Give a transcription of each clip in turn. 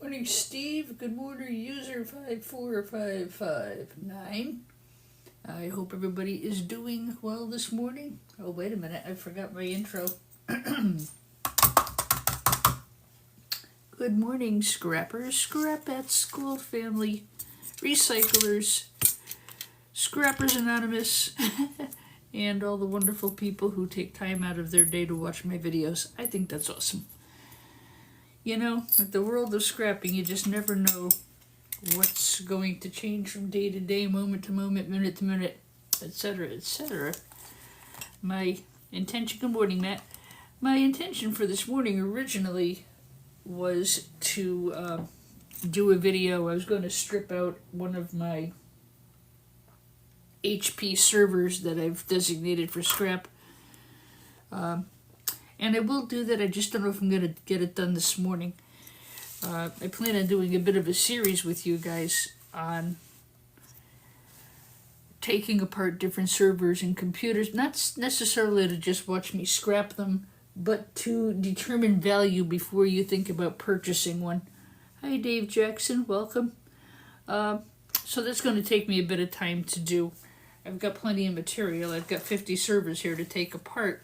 Morning, Steve. Good morning, user 54559. I hope everybody is doing well this morning. Oh, wait a minute. I forgot my intro. Good morning, scrappers, scrapettes, school family, recyclers, Scrappers Anonymous, and all the wonderful people who take time out of their day to watch my videos. I think that's awesome. You know, with the world of scrapping, you just never know what's going to change from day to day, moment to moment, minute to minute, etc., etc. My intention, good morning, Matt. My intention for this morning originally was to do a video. I was going to strip out one of my HP servers that I've designated for scrap. And I will do that. I just don't know if I'm going to get it done this morning. I plan on doing a bit of a series with you guys on taking apart different servers and computers. Not necessarily to just watch me scrap them, but to determine value before you think about purchasing one. Hi, Dave Jackson. Welcome. So that's going to take me a bit of time to do. I've got plenty of material. I've got 50 servers here to take apart.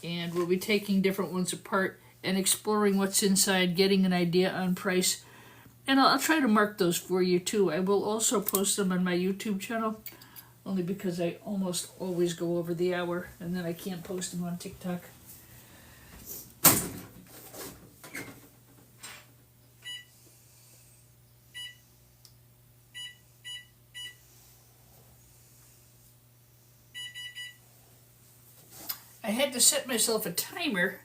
And we'll be taking different ones apart and exploring what's inside, getting an idea on price. And I'll try to mark those for you too. I will also post them on my YouTube channel, only because I almost always go over the hour and then I can't post them on TikTok. I had to set myself a timer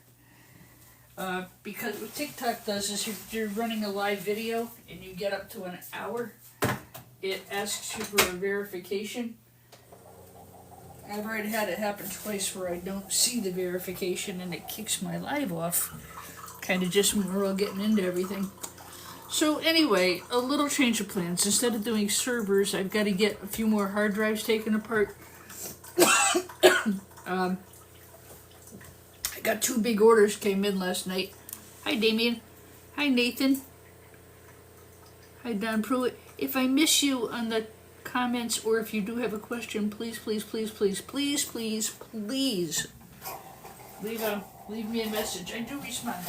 because what TikTok does is if you're running a live video and you get up to an hour, it asks you for a verification. I've already had it happen twice where I don't see the verification and it kicks my live off. Kind of just when we're all getting into everything. So anyway, a little change of plans. Instead of doing servers, I've got to get a few more hard drives taken apart. I got 2 big orders came in last night. Hi, Damien. Hi, Nathan. Hi, Don Pruitt. If I miss you on the comments or if you do have a question, please, please, please, please, please, please, please leave me a message. I do respond.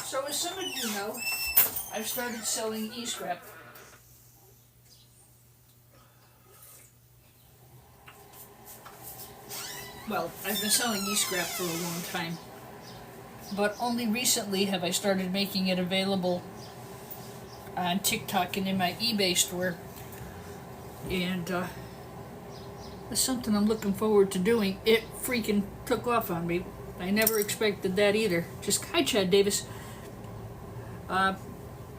So as some of you know, I've started selling e-scrap. Well, I've been selling e-scrap for a long time, but only recently have I started making it available on TikTok and in my eBay store, and it's something I'm looking forward to doing. It freaking took off on me. I never expected that either. Hi, Chad Davis.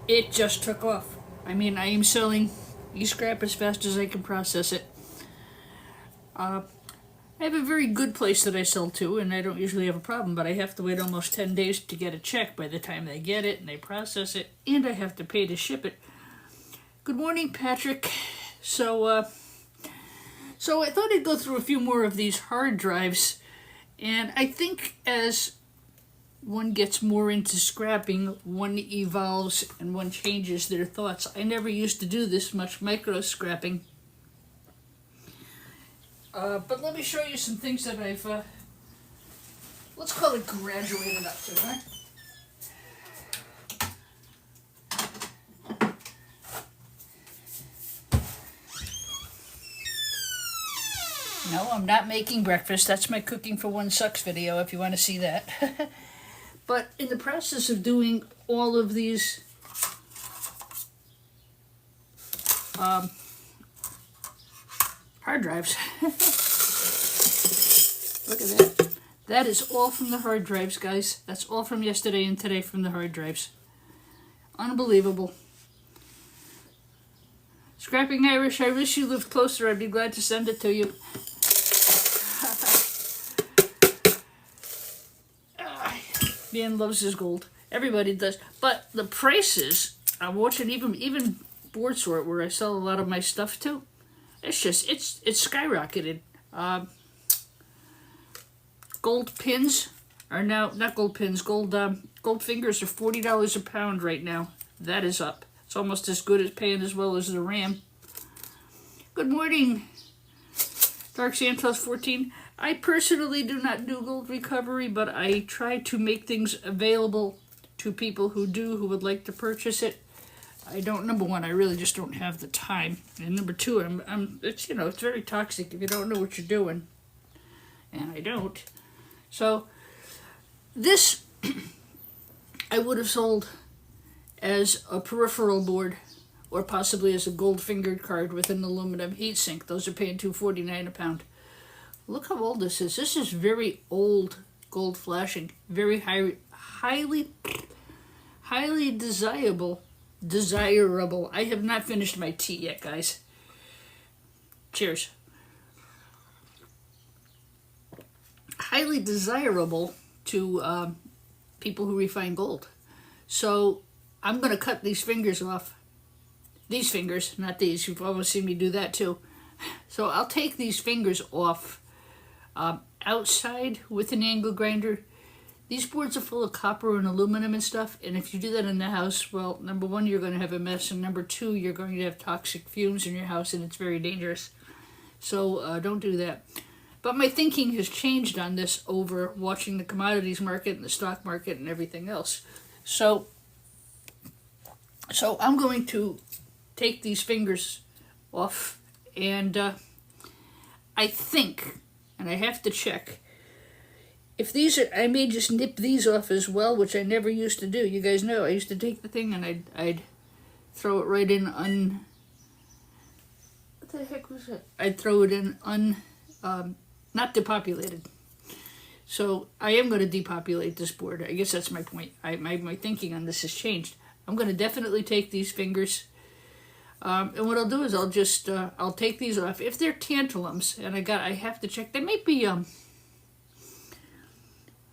It just took off. I mean, I am selling e-scrap as fast as I can process it. I have a very good place that I sell to, and I don't usually have a problem, but I have to wait almost 10 days to get a check by the time they get it, and they process it, and I have to pay to ship it. Good morning, Patrick. So I thought I'd go through a few more of these hard drives, and I think as one gets more into scrapping, one evolves and one changes their thoughts. I never used to do this much micro-scrapping. But let me show you some things that I've, let's call it graduated up to, right? No, I'm not making breakfast. That's my Cooking for One Sucks video, if you want to see that. But in the process of doing all of these hard drives. Look at that. That is all from the hard drives, guys. That's all from yesterday and today from the hard drives. Unbelievable. Scrapping Irish, I wish you lived closer. I'd be glad to send it to you. Man loves his gold. Everybody does. But the prices, I'm watching even Board Sort, where I sell a lot of my stuff to. It's skyrocketed. Gold pins are now, not gold pins, gold fingers are $40 a pound right now. That is up. It's almost as good as paying as well as the RAM. Good morning, Dark Santos 14. I personally do not do gold recovery, but I try to make things available to people who do, who would like to purchase it. I don't, number one, I really just don't have the time. And number two, it's, it's very toxic if you don't know what you're doing. And I don't. So, this I would have sold as a peripheral board, or possibly as a gold-fingered card with an aluminum heatsink. Those are paying $2.49 a pound. Look how old this is. This is very old gold flashing. Very highly desirable. I have not finished my tea yet, guys. Cheers. Highly desirable to people who refine gold. So I'm going to cut these fingers off. These fingers, not these. You've almost seen me do that too. So I'll take these fingers off outside with an angle grinder. These boards are full of copper and aluminum and stuff, and if you do that in the house, well, number one, you're going to have a mess, and number two, you're going to have toxic fumes in your house, and it's very dangerous. So don't do that. But my thinking has changed on this over watching the commodities market and the stock market and everything else. So I'm going to take these fingers off, and I think, and I have to check, if these are, I may just nip these off as well, which I never used to do. You guys know I used to take the thing and I'd throw it right in what the heck was that? I'd throw it in not depopulated. So I am going to depopulate this board. I guess that's my point. My thinking on this has changed. I'm going to definitely take these fingers. And what I'll do is I'll take these off. If they're tantalums, and I have to check, they might be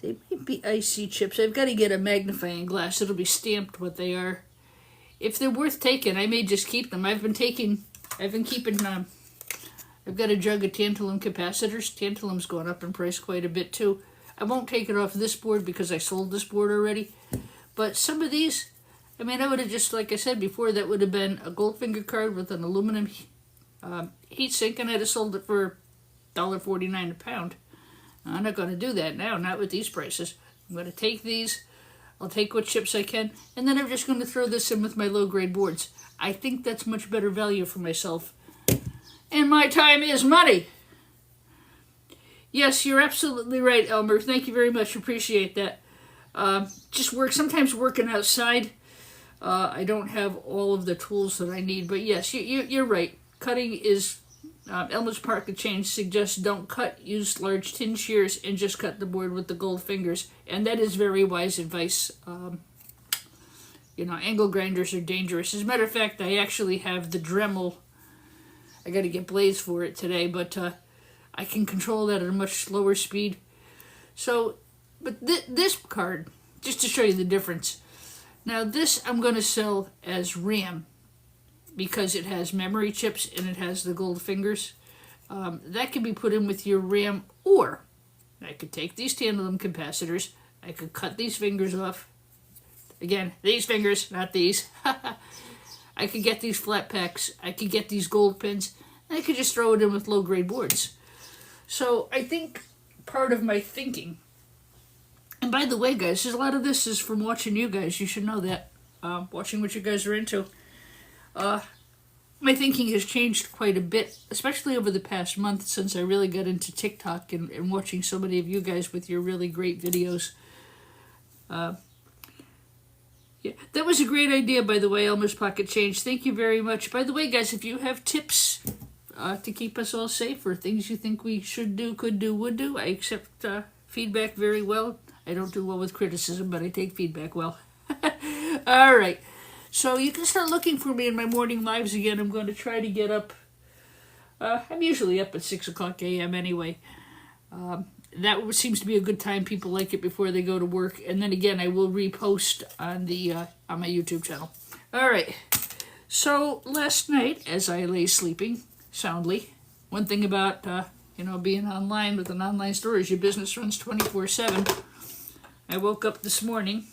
IC chips. I've got to get a magnifying glass. It'll be stamped what they are. If they're worth taking, I may just keep them. I've been keeping, I've got a jug of tantalum capacitors. Tantalum's going up in price quite a bit too. I won't take it off this board because I sold this board already. But some of these, I would have just, like I said before, that would have been a Goldfinger card with an aluminum heat sink, and I'd have sold it for $1.49 a pound. I'm not going to do that now, not with these prices. I'm going to take these, I'll take what chips I can, and then I'm just going to throw this in with my low-grade boards. I think that's much better value for myself. And my time is money. Yes, you're absolutely right, Elmer. Thank you very much. Appreciate that. Sometimes working outside, I don't have all of the tools that I need, but yes, you're right. Cutting is, Elmer's Pocket Change suggests don't cut, use large tin shears, and just cut the board with the gold fingers, and that is very wise advice. Angle grinders are dangerous. As a matter of fact, I actually have the Dremel. I got to get blades for it today, but I can control that at a much slower speed. So, but this card, just to show you the difference. Now this I'm going to sell as RAM because it has memory chips and it has the gold fingers. That can be put in with your RAM, or I could take these tantalum capacitors, I could cut these fingers off. Again, these fingers, not these. I could get these flat packs, I could get these gold pins, and I could just throw it in with low-grade boards. So I think part of my thinking, and by the way, guys, a lot of this is from watching you guys. You should know that. Watching what you guys are into. My thinking has changed quite a bit, especially over the past month since I really got into TikTok and watching so many of you guys with your really great videos. Yeah, that was a great idea, by the way, Elmer's Pocket Change. Thank you very much. By the way, guys, if you have tips to keep us all safe or things you think we should do, could do, would do, I accept feedback very well. I don't do well with criticism, but I take feedback well. All right. So you can start looking for me in my morning lives again. I'm going to try to get up. I'm usually up at 6 o'clock a.m. anyway. That seems to be a good time. People like it before they go to work. And then again, I will repost on my YouTube channel. All right. So last night, as I lay sleeping soundly, one thing about being online with an online store is your business runs 24/7. I woke up this morning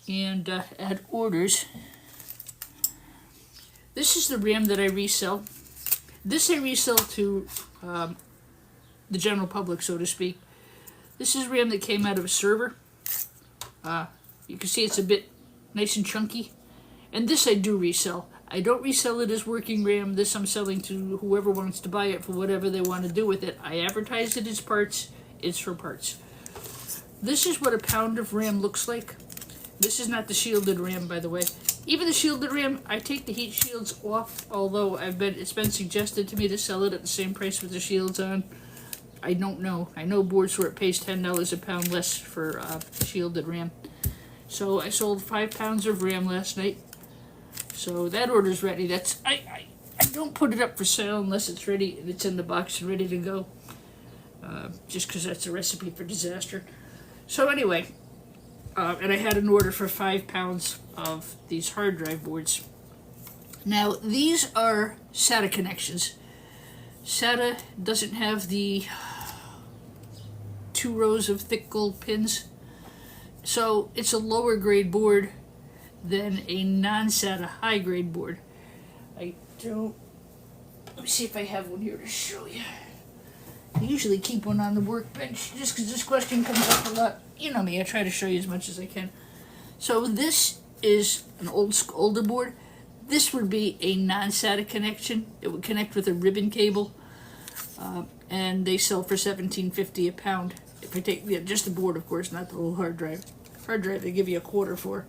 and had orders. This is the RAM that I resell. This I resell to the general public, so to speak. This is RAM that came out of a server. You can see it's a bit nice and chunky. And this I do resell. I don't resell it as working RAM. This I'm selling to whoever wants to buy it for whatever they want to do with it. I advertise it as parts. It's for parts. This is what a pound of RAM looks like. This is not the shielded RAM, by the way. Even the shielded RAM, I take the heat shields off, although it's been suggested to me to sell it at the same price with the shields on. I don't know. I know boards where it pays $10 a pound less for shielded RAM. So I sold 5 pounds of RAM last night. So that order's ready. I don't put it up for sale unless it's ready and it's in the box and ready to go. Just because that's a recipe for disaster. So anyway, and I had an order for 5 pounds of these hard drive boards. Now these are SATA connections. SATA doesn't have the 2 rows of thick gold pins. So it's a lower grade board than a non-SATA high grade board. Let me see if I have one here to show you. I usually keep one on the workbench just because this question comes up a lot. You know me, I try to show you as much as I can. So this is an older board. This would be a non-SATA connection. It would connect with a ribbon cable, and they sell for $17.50 a pound. If I take just the board, of course, not the little hard drive. Hard drive they give you a quarter for.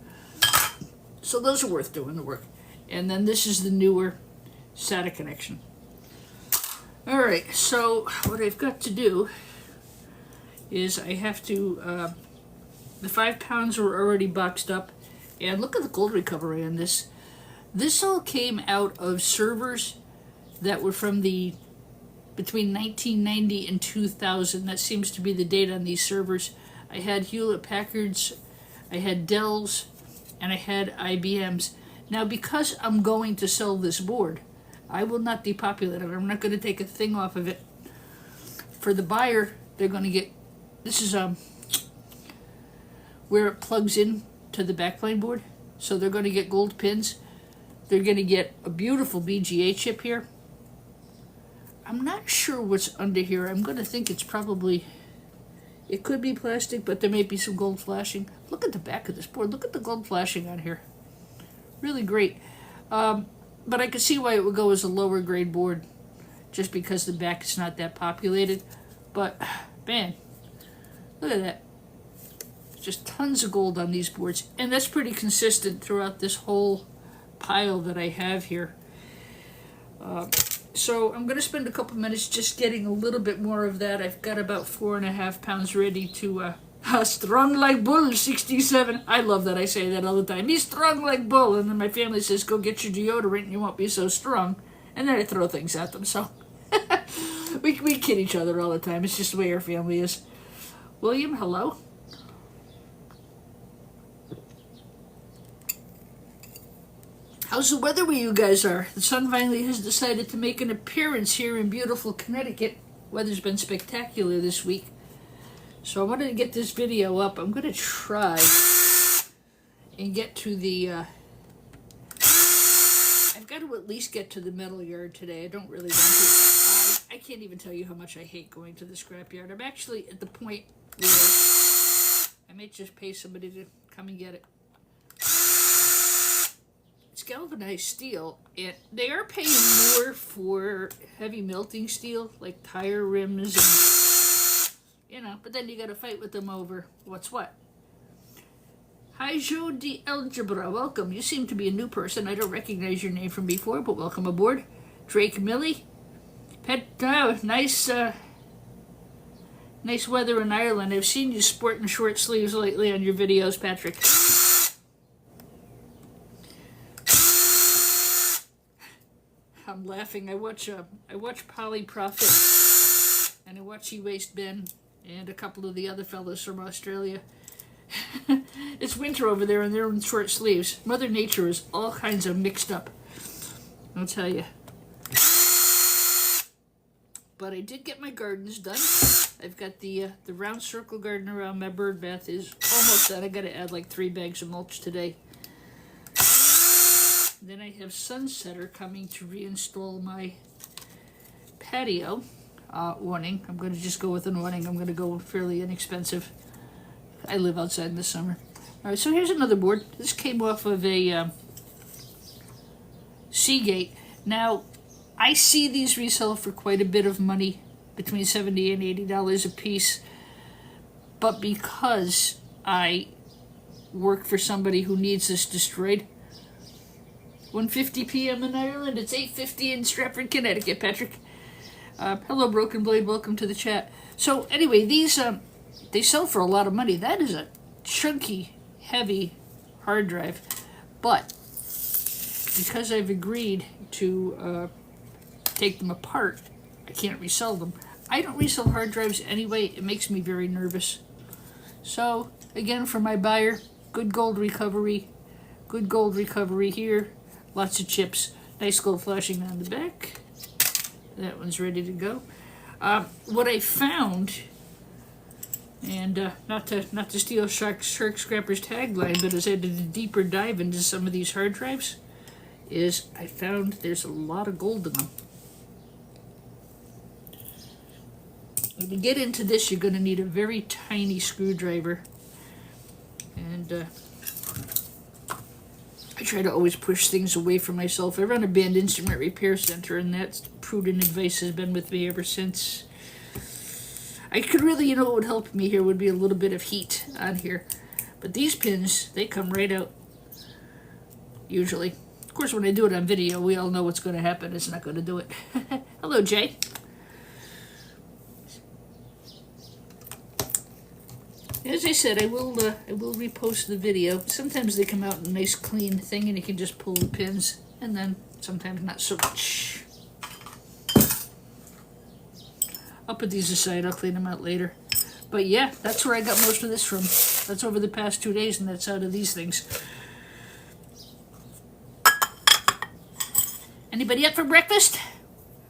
So those are worth doing the work. And then this is the newer SATA connection. Alright, so what I've got to do is I have to, the 5 pounds are already boxed up, and look at the gold recovery on this. This all came out of servers that were from between 1990 and 2000. That seems to be the date on these servers. I had Hewlett-Packards, I had Dells, and I had IBMs. Now, because I'm going to sell this board, I will not depopulate it. I'm not going to take a thing off of it. For the buyer, they're going to get, this is where it plugs in to the backplane board. So they're going to get gold pins. They're going to get a beautiful BGA chip here. I'm not sure what's under here. I'm going to think it's probably, it could be plastic, but there may be some gold flashing. Look at the back of this board. Look at the gold flashing on here. Really great. But I could see why it would go as a lower grade board, just because the back is not that populated. But, man, look at that. Just tons of gold on these boards. And that's pretty consistent throughout this whole pile that I have here. So I'm going to spend a couple minutes just getting a little bit more of that. I've got about 4.5 pounds ready to strong like bull, 67. I love that. I say that all the time. He's strong like bull. And then my family says, go get your deodorant and you won't be so strong. And then I throw things at them. So we kid each other all the time. It's just the way our family is. William, hello. How's the weather where you guys are? The sun finally has decided to make an appearance here in beautiful Connecticut. Weather's been spectacular this week. So I wanted to get this video up. I'm going to try and get to the... I've got to at least get to the metal yard today. I don't really want to. I can't even tell you how much I hate going to the scrap yard. I'm actually at the point where I may just pay somebody to come and get it. It's galvanized steel, and they are paying more for heavy melting steel, like tire rims and, you know, but then you gotta fight with them over what's what. Hi, Joe de Algebra, welcome. You seem to be a new person. I don't recognize your name from before, but welcome aboard. Drake Millie. Nice weather in Ireland. I've seen you sporting short sleeves lately on your videos, Patrick. I'm laughing. I watch Polly Prophet, and I watch E-Waste Ben, and a couple of the other fellows from Australia. It's winter over there, and they're in short sleeves. Mother Nature is all kinds of mixed up, I'll tell you. but I did get my gardens done. I've got the round circle garden around my bird bath is almost done. I got to add like 3 bags of mulch today. Then I have Sunsetter coming to reinstall my patio awning. I'm going to just go with an awning. I'm going to go fairly inexpensive. I live outside in the summer. All right, so here's another board. This came off of a Seagate. Now, I see these resell for quite a bit of money, between $70 and $80 a piece. But because I work for somebody who needs this destroyed, 1:50 p.m. in Ireland, it's 8:50 in Stratford, Connecticut, Patrick. Hello, Broken Blade, welcome to the chat. So anyway, these, they sell for a lot of money. That is a chunky, heavy hard drive. But because I've agreed to take them apart, I can't resell them. I don't resell hard drives anyway. It makes me very nervous. So, again, for my buyer, good gold recovery. Good gold recovery here. Lots of chips. Nice gold flashing on the back. That one's ready to go. What I found, and not to steal Shark Scrapper's tagline, but as I did a deeper dive into some of these hard drives, is I found there's a lot of gold in them. When you get into this, you're going to need a very tiny screwdriver. And I try to always push things away from myself. I run a band instrument repair center, and that prudent advice has been with me ever since. I could really, what would help me here would be a little bit of heat on here. But these pins, they come right out, usually. Of course, when I do it on video, we all know what's going to happen. It's not going to do it. Hello, Jay. As I said, I will repost the video. Sometimes they come out in a nice clean thing and you can just pull the pins, and then sometimes not so much. I'll put these aside, I'll clean them out later. But yeah, that's where I got most of this from. That's over the past 2 days, and that's out of these things. Anybody up for breakfast?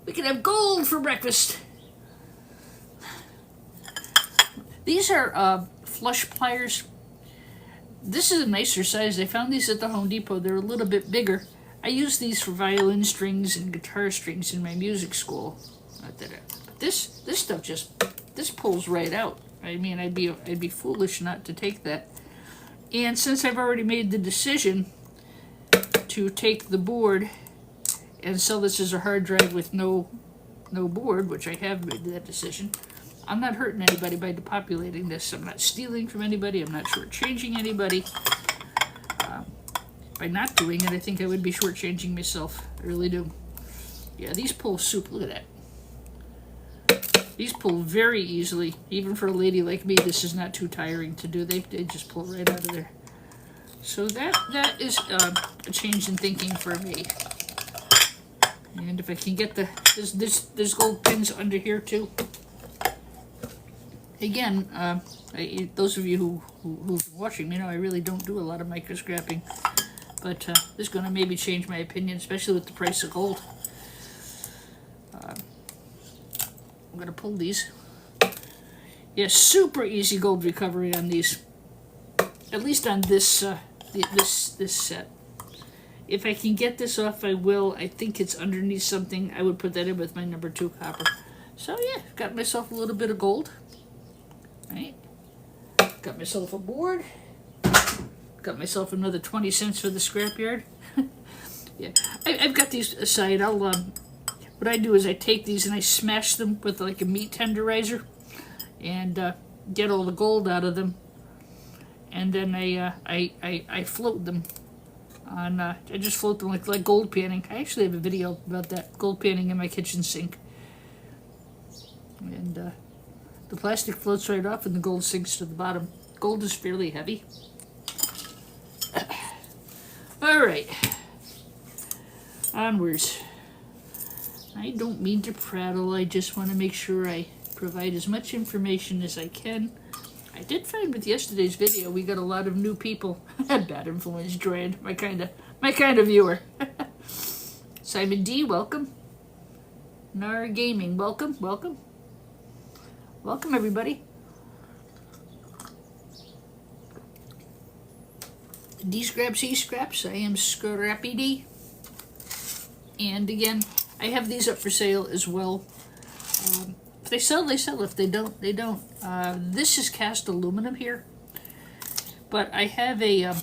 We can have gold for breakfast. These are flush pliers. This is a nicer size. I found these at the Home Depot. They're a little bit bigger. I use these for violin strings and guitar strings in my music school. Not that but this stuff this pulls right out. I mean, I'd be foolish not to take that. And since I've already made the decision to take the board and sell this as a hard drive with no board, which I have made that decision, I'm not hurting anybody by depopulating this. I'm not stealing from anybody. I'm not shortchanging anybody. By not doing it, I think I would be shortchanging myself. I really do. Yeah, these pull soup. Look at that. These pull very easily. Even for a lady like me, this is not too tiring to do. They just pull right out of there. So that is a change in thinking for me. And if I can get there's gold pins under here too. Again, those of you who've been watching me know I really don't do a lot of micro scrapping, but this is going to maybe change my opinion, especially with the price of gold. I'm going to pull these. Yeah, super easy gold recovery on these. At least on this this set. If I can get this off, I will. I think it's underneath something. I would put that in with my number 2 copper. So yeah, got myself a little bit of gold. Right, got myself a board, got myself another 20 cents for the scrapyard. Yeah, I've got these aside. What I do is I take these and I smash them with like a meat tenderizer and get all the gold out of them, and then I float them on. I just float them like gold panning. I actually have a video about that, gold panning in my kitchen sink, and the plastic floats right off and the gold sinks to the bottom. Gold is fairly heavy. All right, onwards. I don't mean to prattle. I just want to make sure I provide as much information as I can. I did find with yesterday's video we got a lot of new people. Bad influence drained. My kind of viewer. Simon D, welcome. Nar Gaming. Welcome, welcome. Welcome, everybody. D Scraps, E Scraps. I am Scrappy D. And again, I have these up for sale as well. If they sell, they sell. If they don't, they don't. This is cast aluminum here. But I have a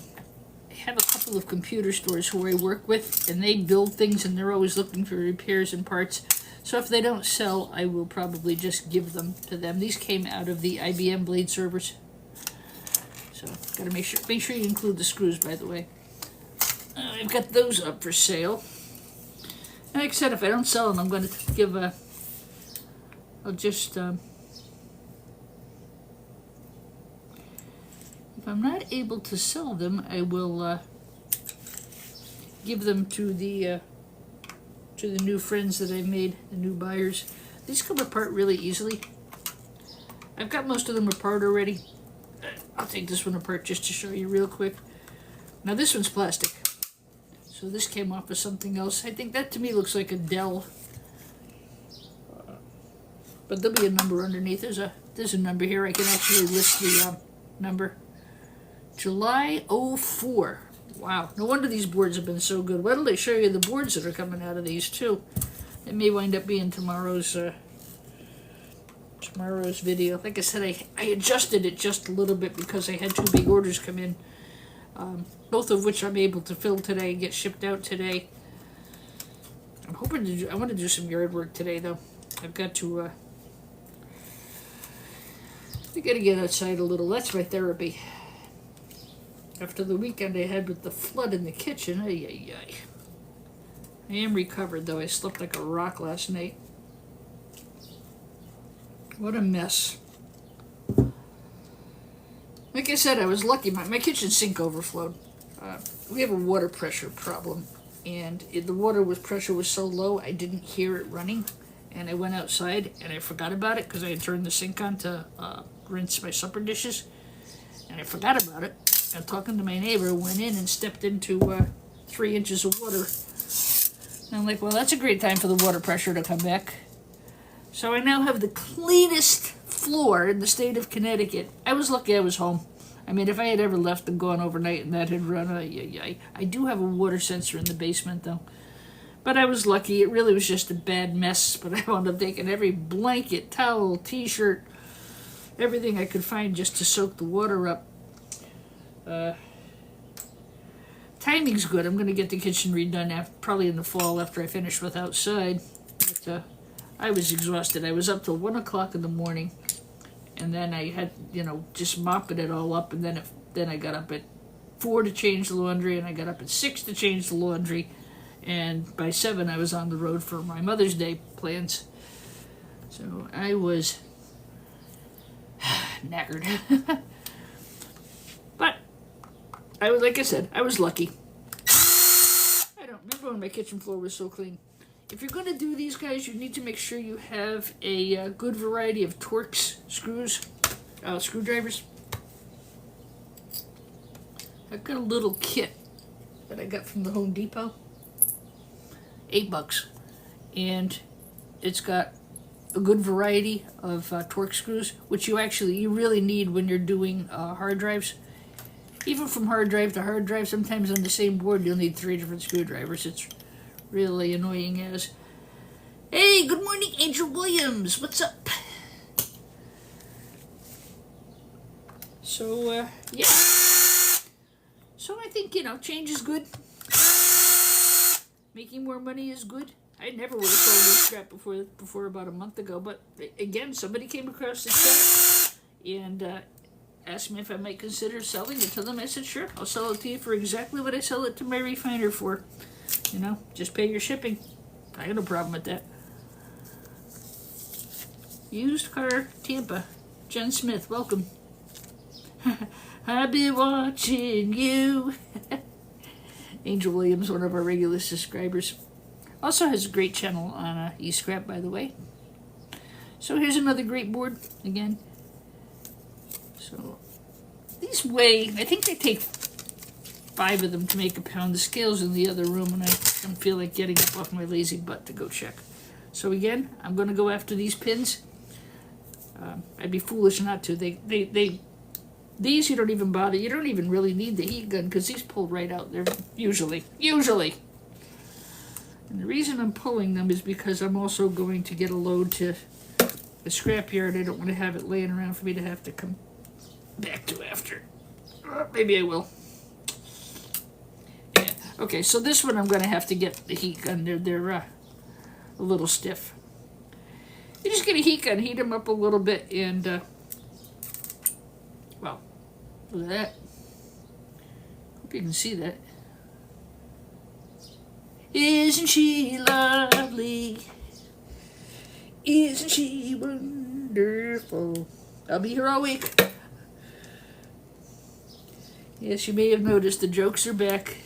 couple of computer stores who I work with, and they build things, and they're always looking for repairs and parts. So if they don't sell, I will probably just give them to them. These came out of the IBM blade servers. So gotta make sure you include the screws, by the way. I've got those up for sale. And like I said, if I don't sell them, I'm going to give a... I'll just... if I'm not able to sell them, I will give them to the new friends that I've made, the new buyers. These come apart really easily. I've got most of them apart already. I'll take this one apart just to show you real quick. Now this one's plastic. So this came off of something else. I think that to me looks like a Dell. But there'll be a number underneath. There's a number here. I can actually list the number. July 04. Wow. No wonder these boards have been so good. Why don't I show you the boards that are coming out of these too? It may wind up being tomorrow's video. Like I said, I adjusted it just a little bit because I had 2 big orders come in. Both of which I'm able to fill today and get shipped out today. I'm hoping to I want to do some yard work today though. I've got to I gotta get outside a little. That's my therapy. After the weekend I had with the flood in the kitchen, ay. I am recovered though. I slept like a rock last night. What a mess. Like I said, I was lucky. My kitchen sink overflowed. We have a water pressure problem, and the water pressure was so low I didn't hear it running, and I went outside and I forgot about it because I had turned the sink on to rinse my supper dishes, and I forgot about it. And talking to my neighbor, went in and stepped into 3 inches of water. And I'm like, well, that's a great time for the water pressure to come back. So I now have the cleanest floor in the state of Connecticut. I was lucky I was home. I mean, if I had ever left and gone overnight and that had run, I do have a water sensor in the basement, though. But I was lucky. It really was just a bad mess. But I wound up taking every blanket, towel, t-shirt, everything I could find just to soak the water up. Timing's good. I'm going to get the kitchen redone probably in the fall after I finish with outside. But I was exhausted. I was up till 1 o'clock in the morning, and then I had, just mopping it all up, and then I got up at 4 to change the laundry, and I got up at 6 to change the laundry, and by 7 I was on the road for my Mother's Day plans. So I was knackered. But like I said, I was lucky. I don't remember when my kitchen floor was so clean. If you're going to do these guys, you need to make sure you have a good variety of Torx screwdrivers. I've got a little kit that I got from the Home Depot. $8. And it's got a good variety of Torx screws, which you really need when you're doing hard drives. Even from hard drive to hard drive, sometimes on the same board you'll need 3 different screwdrivers. It's really annoying as. Hey, good morning, Angel Williams. What's up? So, yeah. So I think, change is good. Making more money is good. I never would have sold this crap before about a month ago, but again, somebody came across this crap and asked me if I might consider selling it to them. I said, sure, I'll sell it to you for exactly what I sell it to my refiner for. Just pay your shipping. I got no problem with that. Used Car Tampa. Jen Smith, welcome. I've been watching you. Angel Williams, one of our regular subscribers. Also has a great channel on eScrap, by the way. So here's another great board, again. So these weigh, I think they take 5 of them to make a pound. The scale's in the other room, and I don't feel like getting up off my lazy butt to go check. So again, I'm going to go after these pins. I'd be foolish not to. These you don't even bother. You don't even really need the heat gun because these pull right out. They're usually. And the reason I'm pulling them is because I'm also going to get a load to the scrapyard. I don't want to have it laying around for me to have to come back to after. Maybe I will. Yeah. Okay, so this one I'm going to have to get the heat gun. They're a little stiff. You just get a heat gun, heat them up a little bit, and well, look at that. Hope you can see that. Isn't she lovely? Isn't she wonderful? I'll be here all week. Yes, you may have noticed the jokes are back.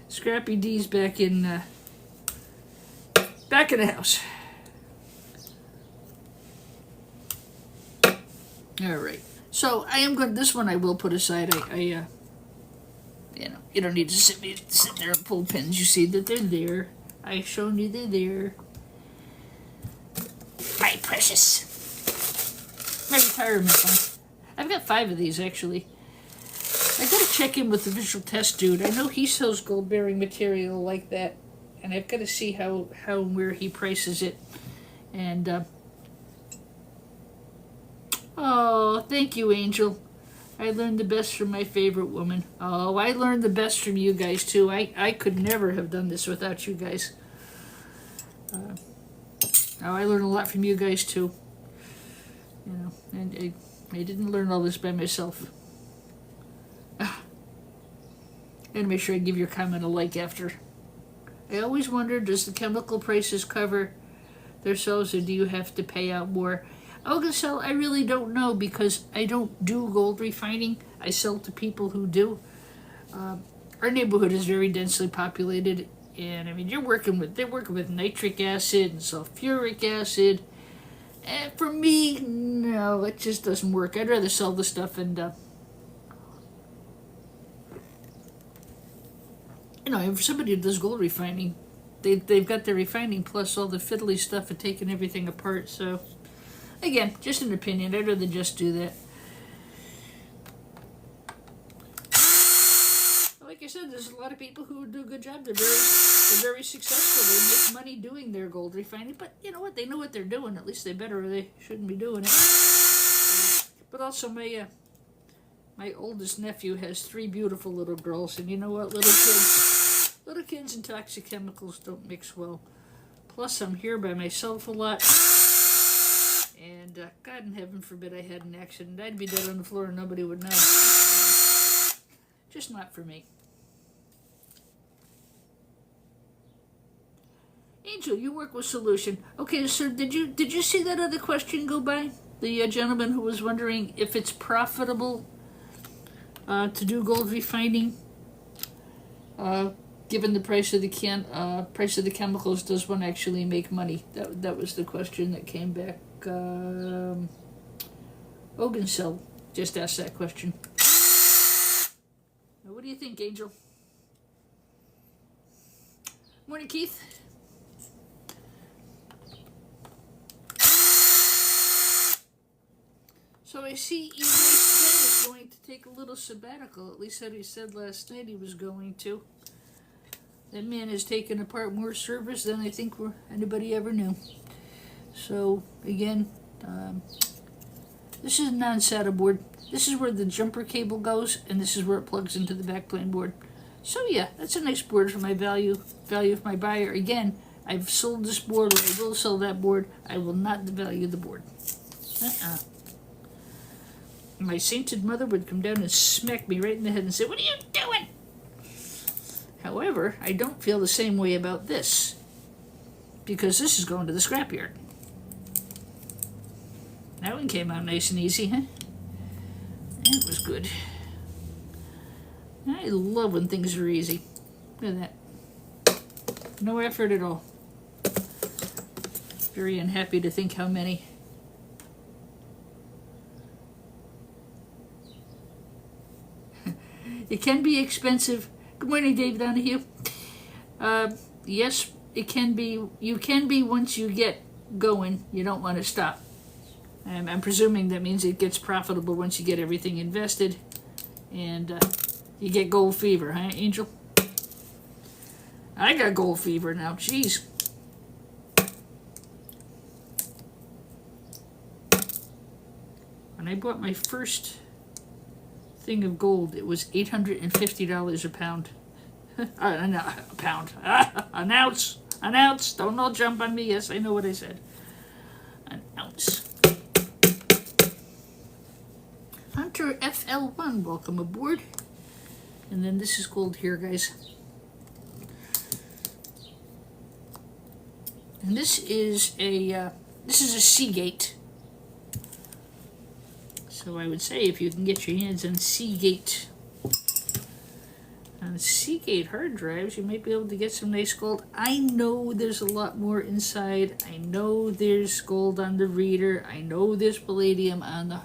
Scrappy D's back in the house. All right. So I am going. This one I will put aside. You know, you don't need to sit there and pull pins. You see that they're there. I've shown you they're there. My precious. My retirement fund. I've got 5 of these actually. I gotta check in with the visual test dude. I know he sells gold bearing material like that, and I've got to see how and where he prices it. And oh, thank you, Angel. I learned the best from my favorite woman. Oh, I learned the best from you guys too. I could never have done this without you guys. Oh, I learned a lot from you guys too. You know, and I didn't learn all this by myself. And make sure I give your comment a like after. I always wonder, does the chemical prices cover themselves, or do you have to pay out more? Ogasell, I really don't know because I don't do gold refining. I sell to people who do. Our neighborhood is very densely populated, and I mean they're working with nitric acid and sulfuric acid. And for me, no, it just doesn't work. I'd rather sell the stuff and you know, if somebody who does gold refining, they've got their refining plus all the fiddly stuff of taking everything apart. So again, just an opinion. I'd rather just do that. Like I said, there's a lot of people who do a good job. They're very successful. They make money doing their gold refining. But you know what? They know what they're doing. At least they better, or they shouldn't be doing it. But also, my oldest nephew has 3 beautiful little girls, and you know what? Little kids and toxic chemicals don't mix well. Plus, I'm here by myself a lot. And God in heaven forbid I had an accident. I'd be dead on the floor and nobody would know. Just not for me. Angel, you work with Solution. Okay, sir, did you see that other question go by? The gentleman who was wondering if it's profitable to do gold refining, given the price of the chemicals. Does one actually make money? That was the question that came back. Ogansell just asked that question. Now, what do you think, Angel? Morning, Keith. So I see eBay is going to take a little sabbatical. At least that he said last night he was going to. That man has taken apart more servers than I think anybody ever knew. So, again, this is a non-SATA board. This is where the jumper cable goes, and this is where it plugs into the backplane board. So, yeah, that's a nice board for my value of my buyer. Again, I've sold this board, or I will sell that board. I will not devalue the board. My sainted mother would come down and smack me right in the head and say, "What are you doing?" However, I don't feel the same way about this, because this is going to the scrapyard. That one came out nice and easy, huh? That was good. I love when things are easy. Look at that. No effort at all. Very unhappy to think how many. It can be expensive. Good morning, Dave Donahue. Yes, you can be once you get going, you don't want to stop. I'm presuming that means it gets profitable once you get everything invested, and you get gold fever, huh, Angel? I got gold fever now, jeez. When I bought my first thing of gold, it was $850 a pound. A pound. An ounce. An ounce. Don't all jump on me. Yes, I know what I said. An ounce. Hunter FL1, welcome aboard. And then this is gold here, guys. And this is a Seagate. So I would say if you can get your hands on Seagate hard drives, you might be able to get some nice gold. I know there's a lot more inside. I know there's gold on the reader. I know there's palladium on the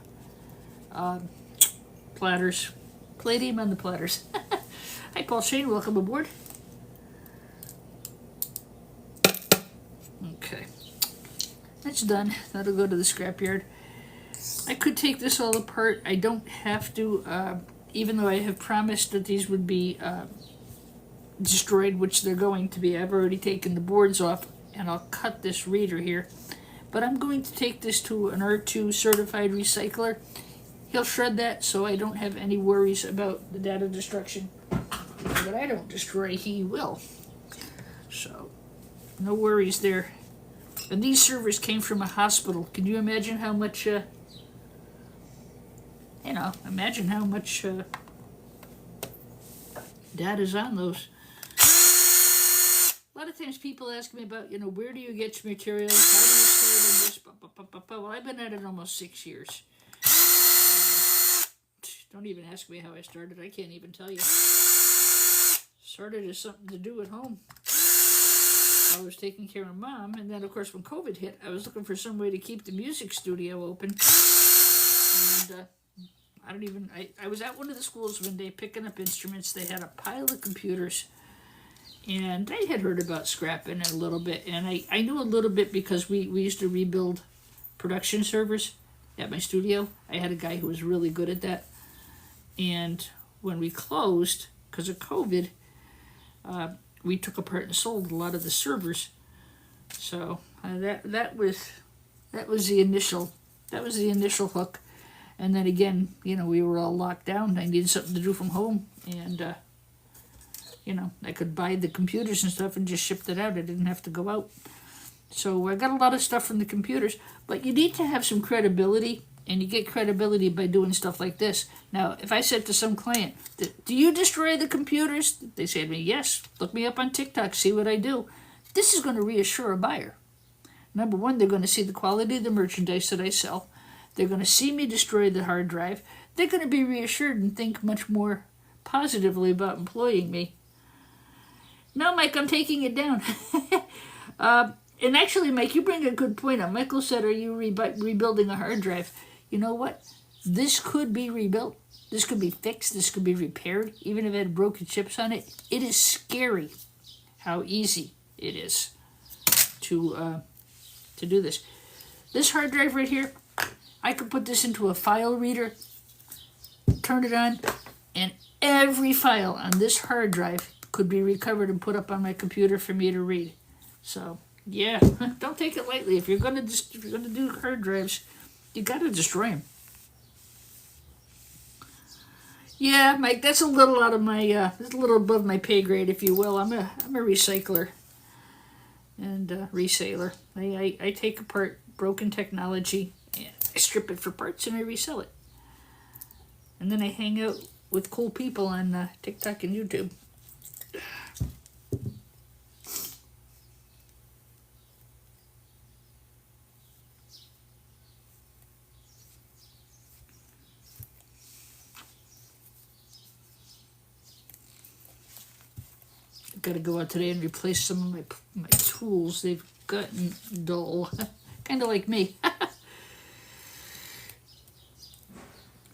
platters. Palladium on the platters. Hi, Paul Shane. Welcome aboard. Okay. That's done. That'll go to the scrapyard. I could take this all apart. I don't have to, even though I have promised that these would be destroyed, which they're going to be. I've already taken the boards off, and I'll cut this reader here. But I'm going to take this to an R2 certified recycler. He'll shred that, so I don't have any worries about the data destruction. But I don't destroy, he will. So, no worries there. And these servers came from a hospital. Can you imagine how much, imagine how much data's on those. A lot of times people ask me about, where do you get your materials? How do you start in this? Well, I've been at it almost 6 years. Don't even ask me how I started. I can't even tell you. Started as something to do at home. I was taking care of Mom, and then, of course, when COVID hit, I was looking for some way to keep the music studio open. And I was at one of the schools one day picking up instruments. They had a pile of computers, and I had heard about scrapping it a little bit, and I knew a little bit because we used to rebuild production servers at my studio. I had a guy who was really good at that, and when we closed, because of COVID, we took apart and sold a lot of the servers. So that was the initial hook. And then again, we were all locked down. I needed something to do from home, and I could buy the computers and stuff and just shipped it out. I didn't have to go out. So I got a lot of stuff from the computers, but you need to have some credibility, and you get credibility by doing stuff like this. Now, if I said to some client, do you destroy the computers? They say to me, yes. Look me up on TikTok, see what I do. This is going to reassure a buyer. Number one, they're going to see the quality of the merchandise that I sell. They're going to see me destroy the hard drive. They're going to be reassured and think much more positively about employing me. No, Mike, I'm taking it down. And actually, Mike, you bring a good point up. Michael said, are you rebuilding a hard drive? You know what? This could be rebuilt. This could be fixed. This could be repaired. Even if it had broken chips on it. It is scary how easy it is to do this. This hard drive right here, I could put this into a file reader, turn it on, and every file on this hard drive could be recovered and put up on my computer for me to read. So, yeah, don't take it lightly. If you're gonna do hard drives, you gotta destroy them. Yeah, Mike, that's a little out of my, that's a little above my pay grade, if you will. I'm a recycler and reseller. I take apart broken technology, and I strip it for parts, and I resell it. And then I hang out with cool people on TikTok and YouTube. Got to go out today and replace some of my tools. They've gotten dull, kind of like me.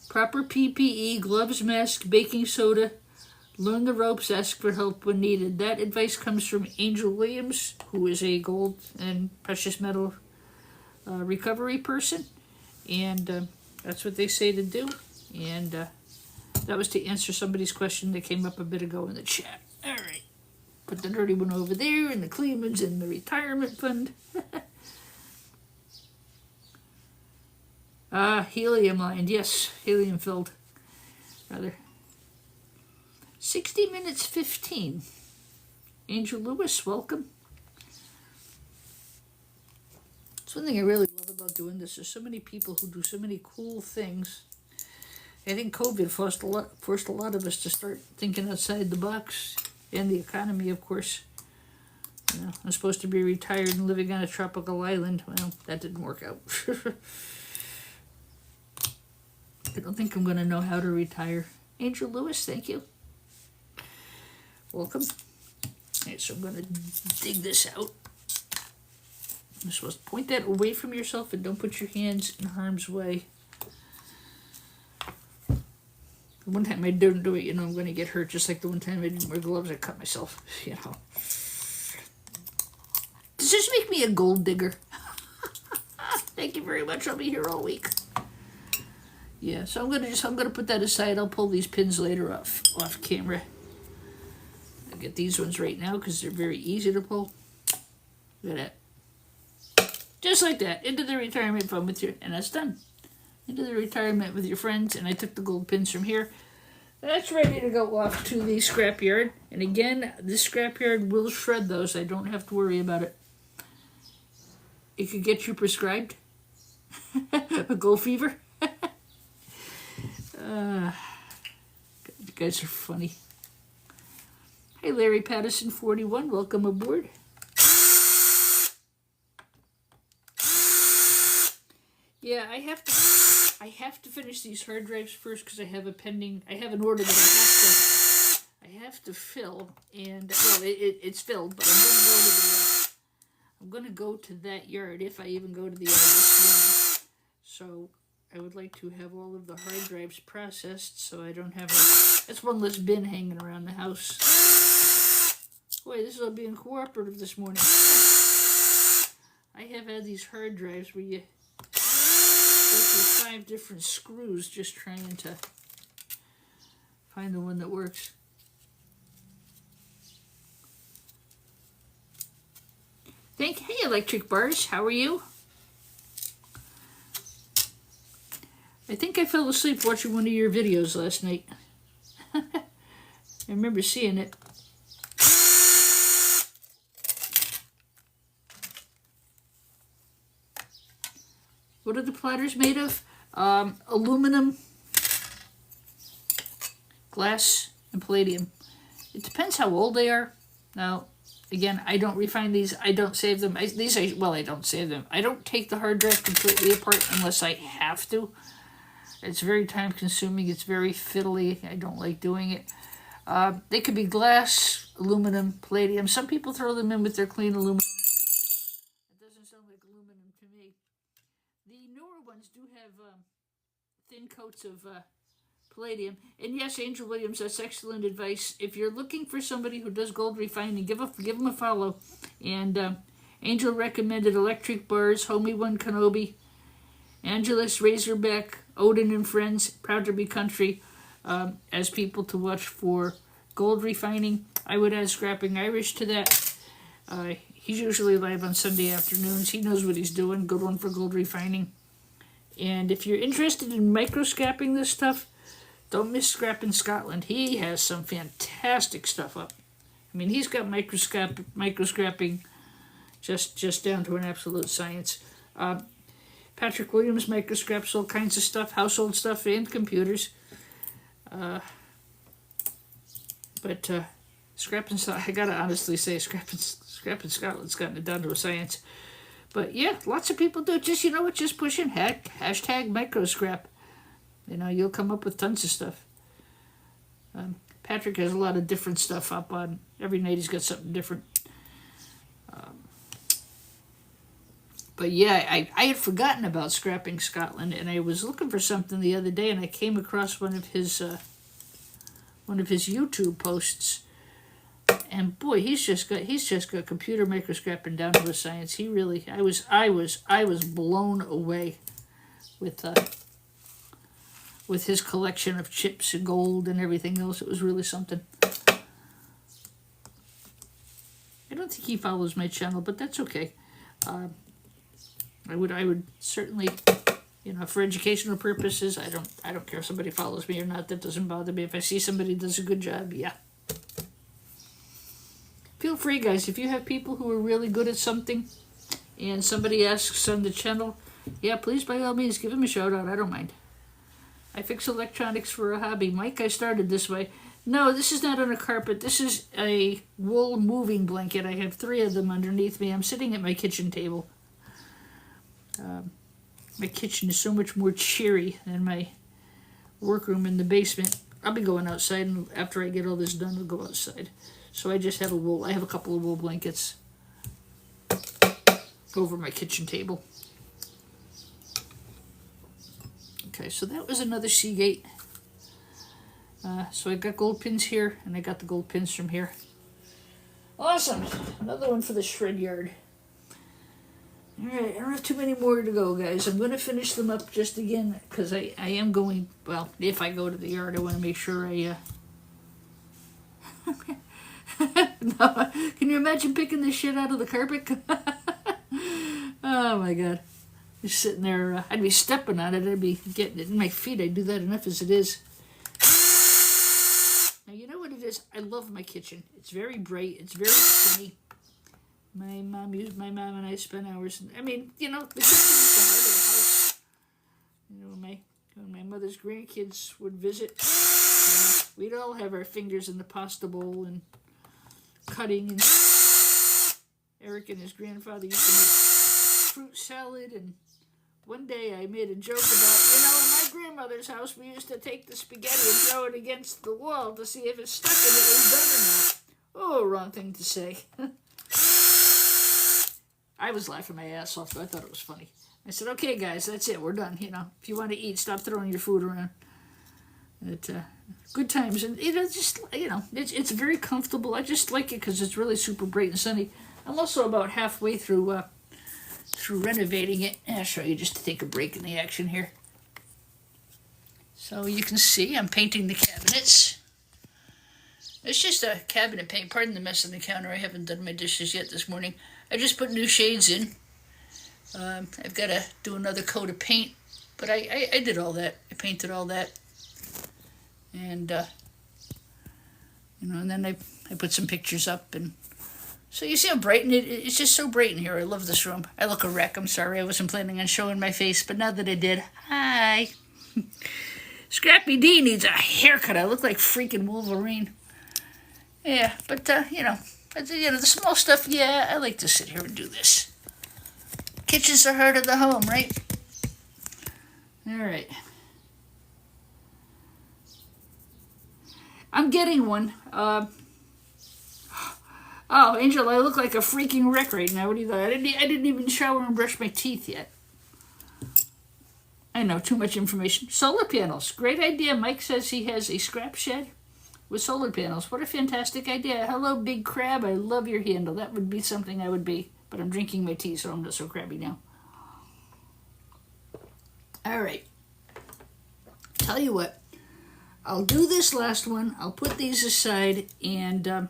Proper PPE, gloves, mask, baking soda, Learn the ropes, ask for help when needed. That advice comes from Angel Williams, who is a gold and precious metal recovery person. And that's what they say to do. And that was to answer somebody's question that came up a bit ago in the chat. All right. Put the dirty one over there, and the clean one's in the retirement fund. Helium lined. Yes, helium filled. Rather. 60 minutes 15. Angel Lewis, welcome. It's one thing I really love about doing this. There's so many people who do so many cool things. I think COVID forced a lot of us to start thinking outside the box, and the economy, of course. You know, I'm supposed to be retired and living on a tropical island. Well, that didn't work out. I don't think I'm going to know how to retire. Angel Lewis, thank you. Welcome. Alright, so I'm going to dig this out. You're supposed to point that away from yourself and don't put your hands in harm's way. The one time I don't do it, you know I'm going to get hurt. Just like the one time I didn't wear gloves, I cut myself, you know. Does this make me a gold digger? Thank you very much. I'll be here all week. Yeah, so I'm gonna put that aside. I'll pull these pins later off camera. I'll get these ones right now because they're very easy to pull. Look at that. Just like that. Into the retirement fund with your, and that's done. Into the retirement with your friends, and I took the gold pins from here. That's ready to go off to the scrapyard. And again, this scrapyard will shred those. I don't have to worry about it. It could get you prescribed a gold fever. You guys are funny. Hey, Larry Patterson, 41. Welcome aboard. Yeah, I have to finish these hard drives first because I have an order that I have to fill, and well, it's filled, but I'm going to go to that yard if I even go to the yard this morning. So I would like to have all of the hard drives processed so I don't have that's one less bin hanging around the house. Boy, this is all being cooperative this morning. I have had these hard drives where you go through 5 different screws just trying to find the one that works. Hey, Electric Bars, how are you? I think I fell asleep watching one of your videos last night. I remember seeing it. What are the platters made of? Aluminum, glass, and palladium. It depends how old they are. Now, again, I don't refine these. I don't save them. I don't save them. I don't take the hard drive completely apart unless I have to. It's very time consuming. It's very fiddly. I don't like doing it. They could be glass, aluminum, palladium. Some people throw them in with their clean aluminum. It doesn't sound like aluminum to me. The newer ones do have thin coats of palladium. And yes, Angel Williams, that's excellent advice. If you're looking for somebody who does gold refining, give them a follow. And Angel recommended Electric Bars, Homie One Kenobi, Angelus, Razorback, Odin and Friends, Proud to be Country, as people to watch for gold refining. I would add Scrapping Irish to that. He's usually live on Sunday afternoons. He knows what he's doing. Good one for gold refining. And if you're interested in microscrapping this stuff, don't miss Scrapping Scotland. He has some fantastic stuff up. I mean, he's got microscrapping just down to an absolute science. Patrick Williams microscraps all kinds of stuff, household stuff and computers. But Scrapping, I gotta honestly say, Scrapping Scotland's gotten it down to a science. But yeah, lots of people do it. Just, just push in hashtag microscrap. You'll come up with tons of stuff. Patrick has a lot of different stuff up on. Every night he's got something different. But yeah, I had forgotten about Scrapping Scotland, and I was looking for something the other day, and I came across one of his one of his YouTube posts. And boy, he's just got computer microscoping down to a science. He really, I was blown away with his collection of chips and gold and everything else. It was really something. I don't think he follows my channel, but that's okay. I would certainly, for educational purposes, I don't care if somebody follows me or not. That doesn't bother me. If I see somebody does a good job, yeah. Feel free, guys. If you have people who are really good at something, and somebody asks on the channel, yeah, please by all means give them a shout out. I don't mind. I fix electronics for a hobby. Mike, I started this way. No, this is not on a carpet. This is a wool moving blanket. I have 3 of them underneath me. I'm sitting at my kitchen table. My kitchen is so much more cheery than my workroom in the basement. I'll be going outside, and after I get all this done, I'll go outside. So I just have I have a couple of wool blankets over my kitchen table. Okay, so that was another Seagate. So I got gold pins here, and I got the gold pins from here. Awesome! Another one for the shred yard. Alright, I don't have too many more to go, guys. I'm going to finish them up just again, because I am going, well, if I go to the yard, I want to make sure I, no, can you imagine picking this shit out of the carpet? Oh my god. Just sitting there, I'd be stepping on it, I'd be getting it in my feet. I do that enough as it is. Now, you know what it is? I love my kitchen. It's very bright, it's very sunny. My mom and I spent hours, the kitchen is the heart of the house. When my mother's grandkids would visit, we'd all have our fingers in the pasta bowl and cutting, and Eric and his grandfather used to make fruit salad, and one day I made a joke about, in my grandmother's house we used to take the spaghetti and throw it against the wall to see if it stuck and it was done or not. Oh, wrong thing to say. I was laughing my ass off, but I thought it was funny. I said, okay guys, that's it, we're done. If you want to eat, stop throwing your food around. Good times, and it's very comfortable. I just like it because it's really super bright and sunny. I'm also about halfway through renovating it. I'll show you just to take a break in the action here. So you can see I'm painting the cabinets. It's just a cabinet paint. Pardon the mess on the counter. I haven't done my dishes yet this morning. I just put new shades in. I've got to do another coat of paint, but I did all that. I painted all that. And, and then I put some pictures up. And so you see how bright, and it's just so bright in here. I love this room. I look a wreck. I'm sorry. I wasn't planning on showing my face, but now that I did, hi. Scrappy D needs a haircut. I look like freaking Wolverine. Yeah, but, the small stuff, yeah, I like to sit here and do this. Kitchen's the heart of the home, right? All right. I'm getting one. Oh, Angel, I look like a freaking wreck right now. What do you think? I didn't even shower and brush my teeth yet. I know, too much information. Solar panels. Great idea. Mike says he has a scrap shed with solar panels. What a fantastic idea. Hello, Big Crab. I love your handle. That would be something I would be. But I'm drinking my tea, so I'm not so crabby now. All right. Tell you what. I'll do this last one. I'll put these aside, and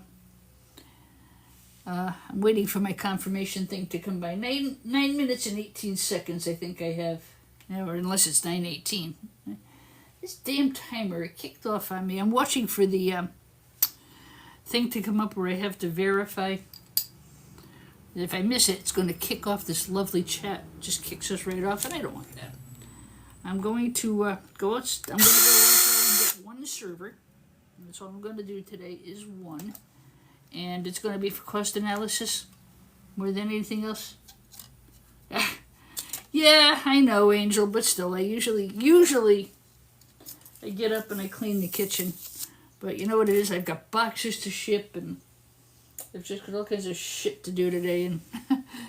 I'm waiting for my confirmation thing to come by. 9 minutes and 18 seconds, I think I have. Or unless it's 9:18. This damn timer, it kicked off on me. I'm watching for the thing to come up where I have to verify. If I miss it, it's going to kick off this lovely chat. It just kicks us right off, and I don't want that. I'm going to go out and get one server. That's all I'm going to do today is one. And it's going to be for cost analysis more than anything else. Yeah, I know, Angel, but still, I usually I get up and I clean the kitchen. But you know what it is? I've got boxes to ship, and I've just got all kinds of shit to do today. And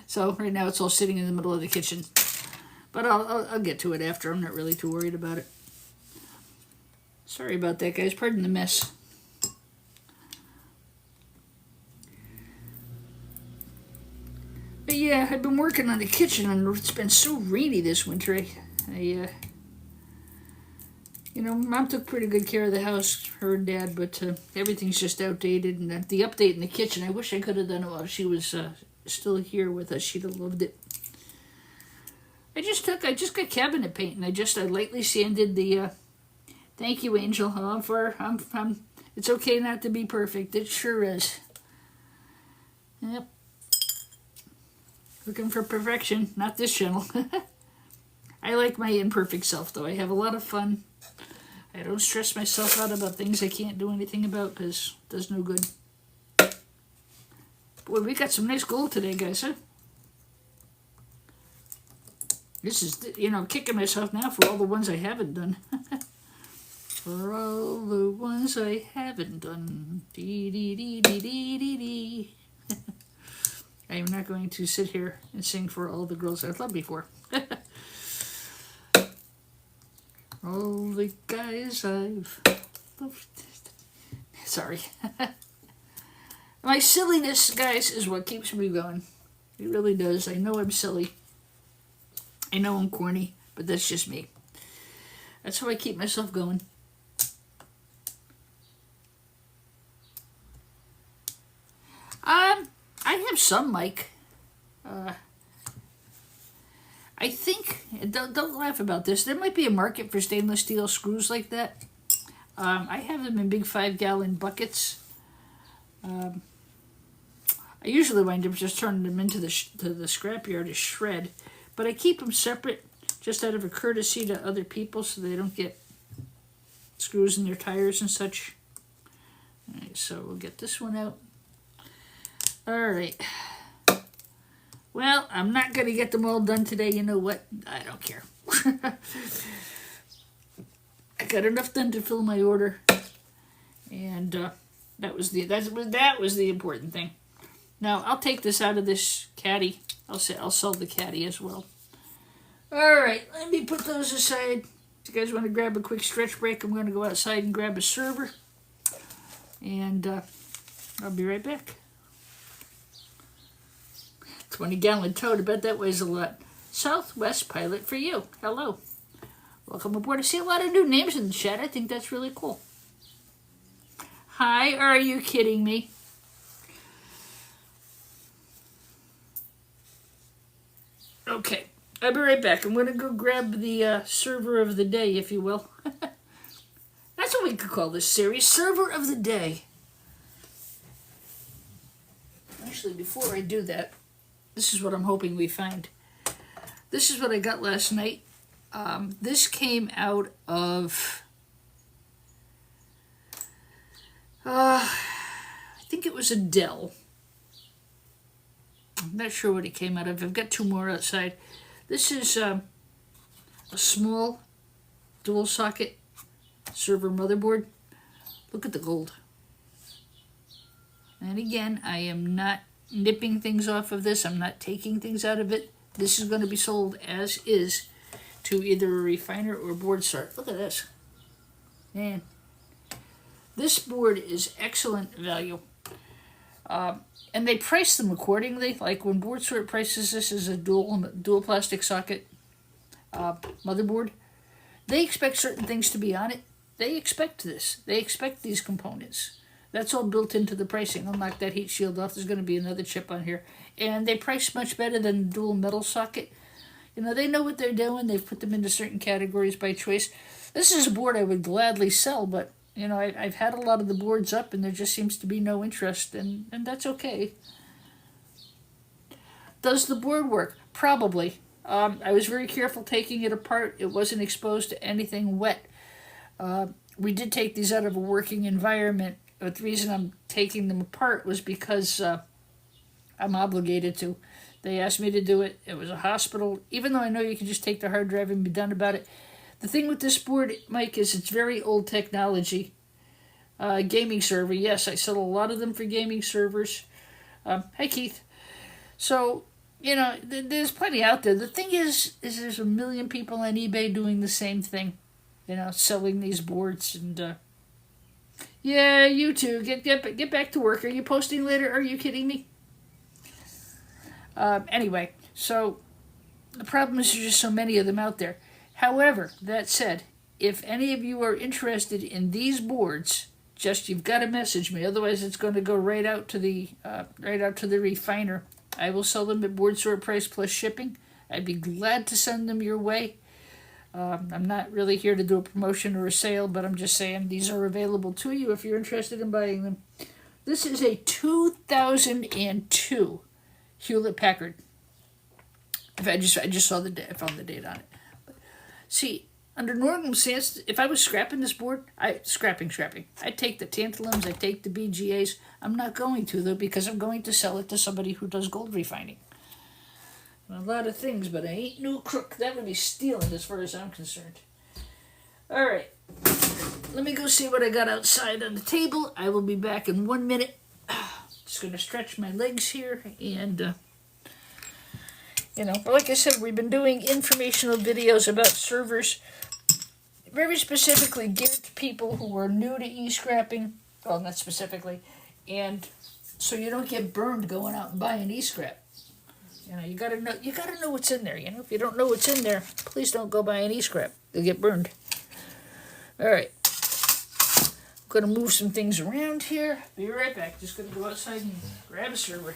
so right now it's all sitting in the middle of the kitchen. But I'll get to it after. I'm not really too worried about it. Sorry about that, guys. Pardon the mess. Yeah, I've been working on the kitchen, and it's been so rainy this winter. Mom took pretty good care of the house, her and Dad, but everything's just outdated. And the update in the kitchen, I wish I could have done it while she was still here with us. She'd have loved it. I just got cabinet paint, and I lightly sanded the. Thank you, Angel. It's okay not to be perfect. It sure is. Yep. Looking for perfection, not this channel. I like my imperfect self, though. I have a lot of fun. I don't stress myself out about things I can't do anything about, because it does no good. Boy, we got some nice gold today, guys, huh? This is, kicking myself now for all the ones I haven't done. For all the ones I haven't done. Dee dee dee dee dee dee dee. I am not going to sit here and sing For All the Girls I've Loved Before. All the guys I've loved. Sorry. My silliness, guys, is what keeps me going. It really does. I know I'm silly. I know I'm corny, but that's just me. That's how I keep myself going. I have some mic. I think, don't laugh about this, there might be a market for stainless steel screws like that. I have them in big 5-gallon buckets. I usually wind up just turning them into the scrapyard to shred, but I keep them separate just out of a courtesy to other people so they don't get screws in their tires and such. All right, so we'll get this one out. All right. Well, I'm not going to get them all done today. You know what? I don't care. I got enough done to fill my order, and that was the important thing. Now I'll take this out of this caddy. I'll sell the caddy as well. All right, let me put those aside. If you guys want to grab a quick stretch break, I'm going to go outside and grab a server, and I'll be right back. 20-gallon tote, I bet that weighs a lot. Southwest Pilot for you. Hello. Welcome aboard. I see a lot of new names in the chat. I think that's really cool. Hi, are you kidding me? Okay, I'll be right back. I'm going to go grab the server of the day, if you will. That's what we could call this series, Server of the Day. Actually, before I do that, this is what I'm hoping we find. This is what I got last night. This came out of, I think it was a Dell. I'm not sure what it came out of. I've got two more outside. This is a small dual socket server motherboard. Look at the gold. And again, I am not nipping things off of this. I'm not taking things out of it. This is going to be sold as is to either a refiner or board sort. Look at this. Man. This board is excellent value. And they price them accordingly. Like when board sort prices this as a dual plastic socket motherboard, they expect certain things to be on it. They expect this. They expect these components. That's all built into the pricing. I'll knock that heat shield off. There's going to be another chip on here. And they price much better than the dual metal socket. They know what they're doing. They've put them into certain categories by choice. This is a board I would gladly sell, but, I've had a lot of the boards up, and there just seems to be no interest, and that's okay. Does the board work? Probably. I was very careful taking it apart. It wasn't exposed to anything wet. We did take these out of a working environment. But the reason I'm taking them apart was because I'm obligated to. They asked me to do it. It was a hospital. Even though I know you can just take the hard drive and be done about it. The thing with this board, Mike, is it's very old technology. Gaming server. Yes, I sell a lot of them for gaming servers. Hi, Keith. So, there's plenty out there. The thing is there's a million people on eBay doing the same thing. Selling these boards and... Yeah, you too. Get back to work. Are you posting later? Are you kidding me? Anyway, so the problem is there's just so many of them out there. However, that said, if any of you are interested in these boards, just you've got to message me. Otherwise, it's going to go right out to the refiner. I will sell them at board store price plus shipping. I'd be glad to send them your way. I'm not really here to do a promotion or a sale, but I'm just saying these are available to you if you're interested in buying them. This is a 2002 Hewlett Packard. I just saw I found the date on it. But, see, under normal sense, if I was scrapping this board, scrapping. I'd take the tantalums, I'd take the BGAs. I'm not going to, though, because I'm going to sell it to somebody who does gold refining. A lot of things, but I ain't no crook. That would be stealing as far as I'm concerned. Alright. Let me go see what I got outside on the table. I will be back in 1 minute. Just going to stretch my legs here. And, but like I said, we've been doing informational videos about servers. Very specifically geared to people who are new to e-scrapping. Well, not specifically. And so you don't get burned going out and buying e-scrap. You gotta know what's in there. If you don't know what's in there, please don't go buy any scrap. You'll get burned. All right, I'm gonna move some things around here. Be right back. Just gonna go outside and grab a server.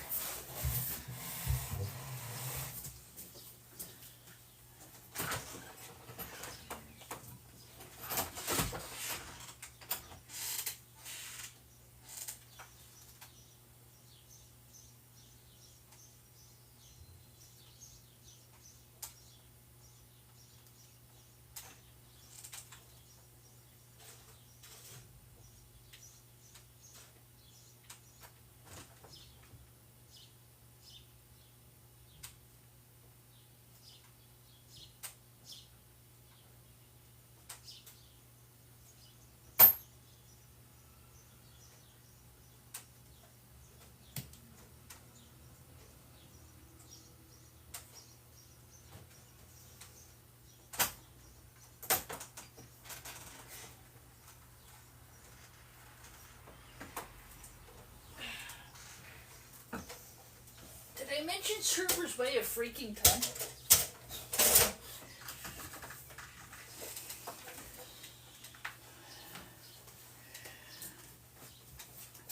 Did I mention servers weigh a freaking ton?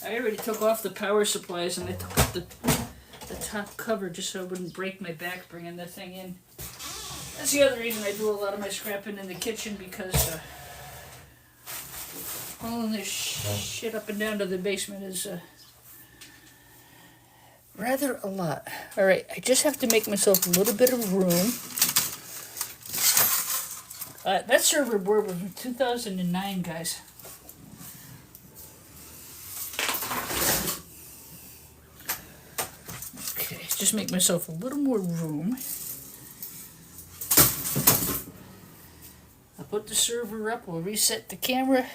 I already took off the power supplies and I took off the top cover just so it wouldn't break my back bringing the thing in. That's the other reason I do a lot of my scrapping in the kitchen, because hauling this shit up and down to the basement is rather a lot. Alright, I just have to make myself a little bit of room. That server board was from 2009, guys. Okay, just make myself a little more room. I'll put the server up, we'll reset the camera,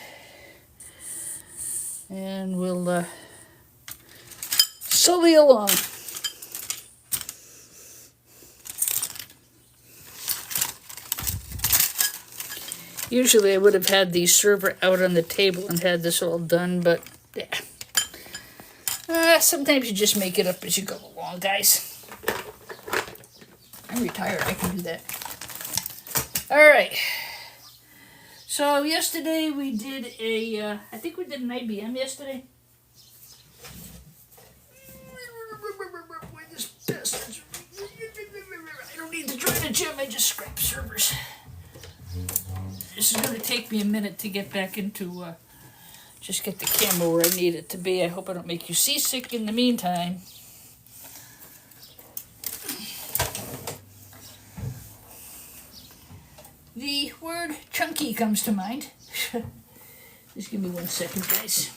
and we'll sully along. Usually I would have had the server out on the table and had this all done, but yeah. Sometimes you just make it up as you go along, guys. I'm retired, I can do that. Alright. So yesterday we did I think we did an IBM yesterday. I don't need to join a gym, I just scrap servers. This is going to take me a minute to get back into, just get the camera where I need it to be. I hope I don't make you seasick in the meantime. The word chunky comes to mind. Just give me 1 second, guys.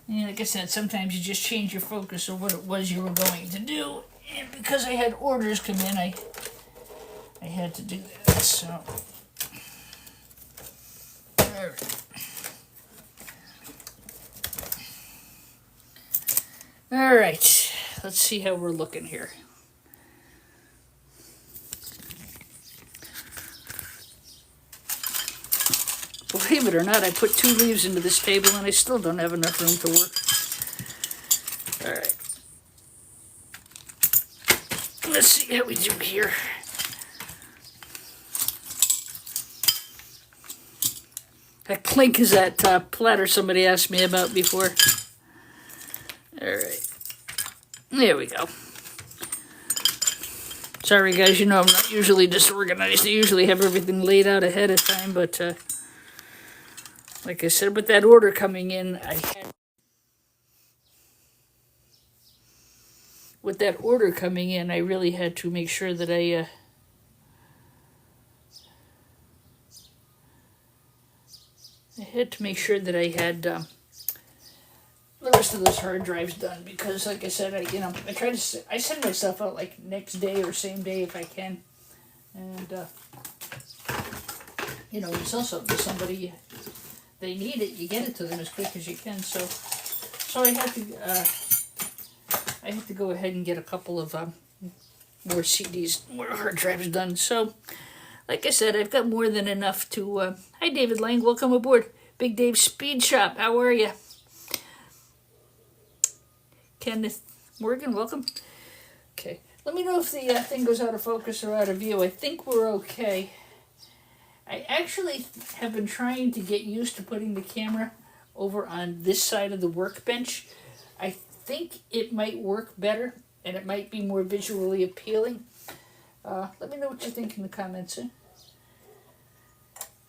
And like I said, sometimes you just change your focus of what it was you were going to do. And because I had orders come in, I had to do that. So, all right. All right. Let's see how we're looking here. Believe it or not, I put 2 leaves into this table and I still don't have enough room to work. that we do here. That clink is that platter somebody asked me about before. All right. There we go. Sorry, guys. You know I'm not usually disorganized. I usually have everything laid out ahead of time. But like I said, with that order coming in, I really had to make sure that I had the rest of those hard drives done, because like I said, I send myself out like next day or same day if I can, and you sell something to somebody, they need it, you get it to them as quick as you can. So I have to go ahead and get a couple of more CDs, more hard drives done. So like I said, I've got more than enough to. Hi, David Lang, welcome aboard. Big Dave's Speed Shop, how are you? Kenneth Morgan, welcome. Okay, let me know if the thing goes out of focus or out of view. I think we're okay. I actually have been trying to get used to putting the camera over on this side of the workbench. I think it might work better, and it might be more visually appealing. Let me know what you think in the comments.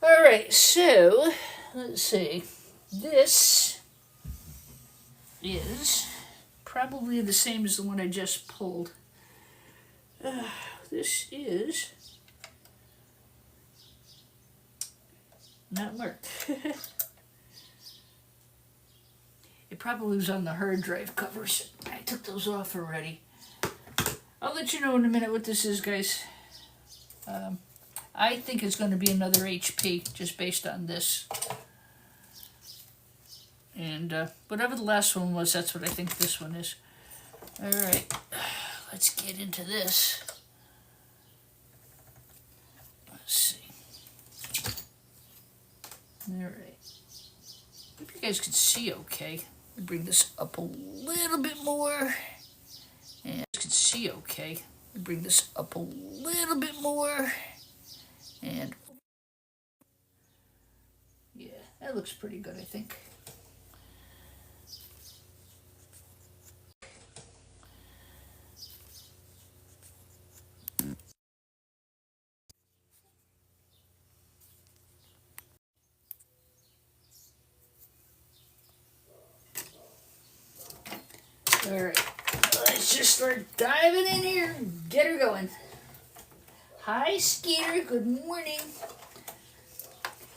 Alright, so, let's see. This is probably the same as the one I just pulled. This is not marked. It probably was on the hard drive covers. I took those off already. I'll let you know in a minute what this is, guys. I think it's going to be another HP, just based on this. And whatever the last one was, that's what I think this one is. Alright, let's get into this. Let's see. Alright. Hope you guys can see okay. Let me bring this up a little bit more. And you can see okay. Let me bring this up a little bit more. And yeah, that looks pretty good, I think. Alright, let's just start diving in here and get her going. Hi, Skeeter, good morning.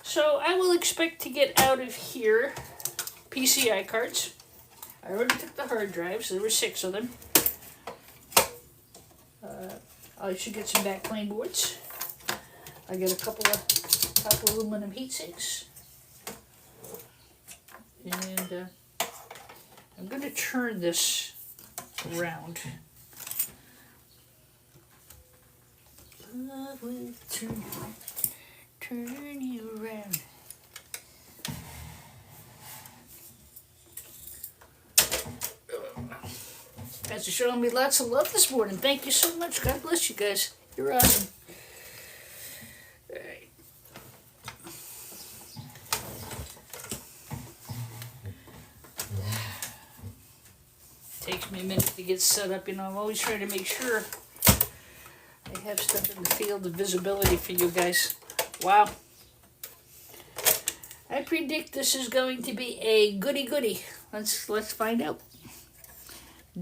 So I will expect to get out of here PCI cards. I already took the hard drives, there were 6 of them. I should get some backplane boards. I get a couple of aluminum heat sinks. And I'm going to turn this around. Love will turn you around. Guys are showing me lots of love this morning. Thank you so much. God bless you guys. You're awesome. All right. Takes me a minute to get set up. I'm always trying to make sure I have stuff in the field of visibility for you guys. Wow. I predict this is going to be a goody-goody. Let's find out.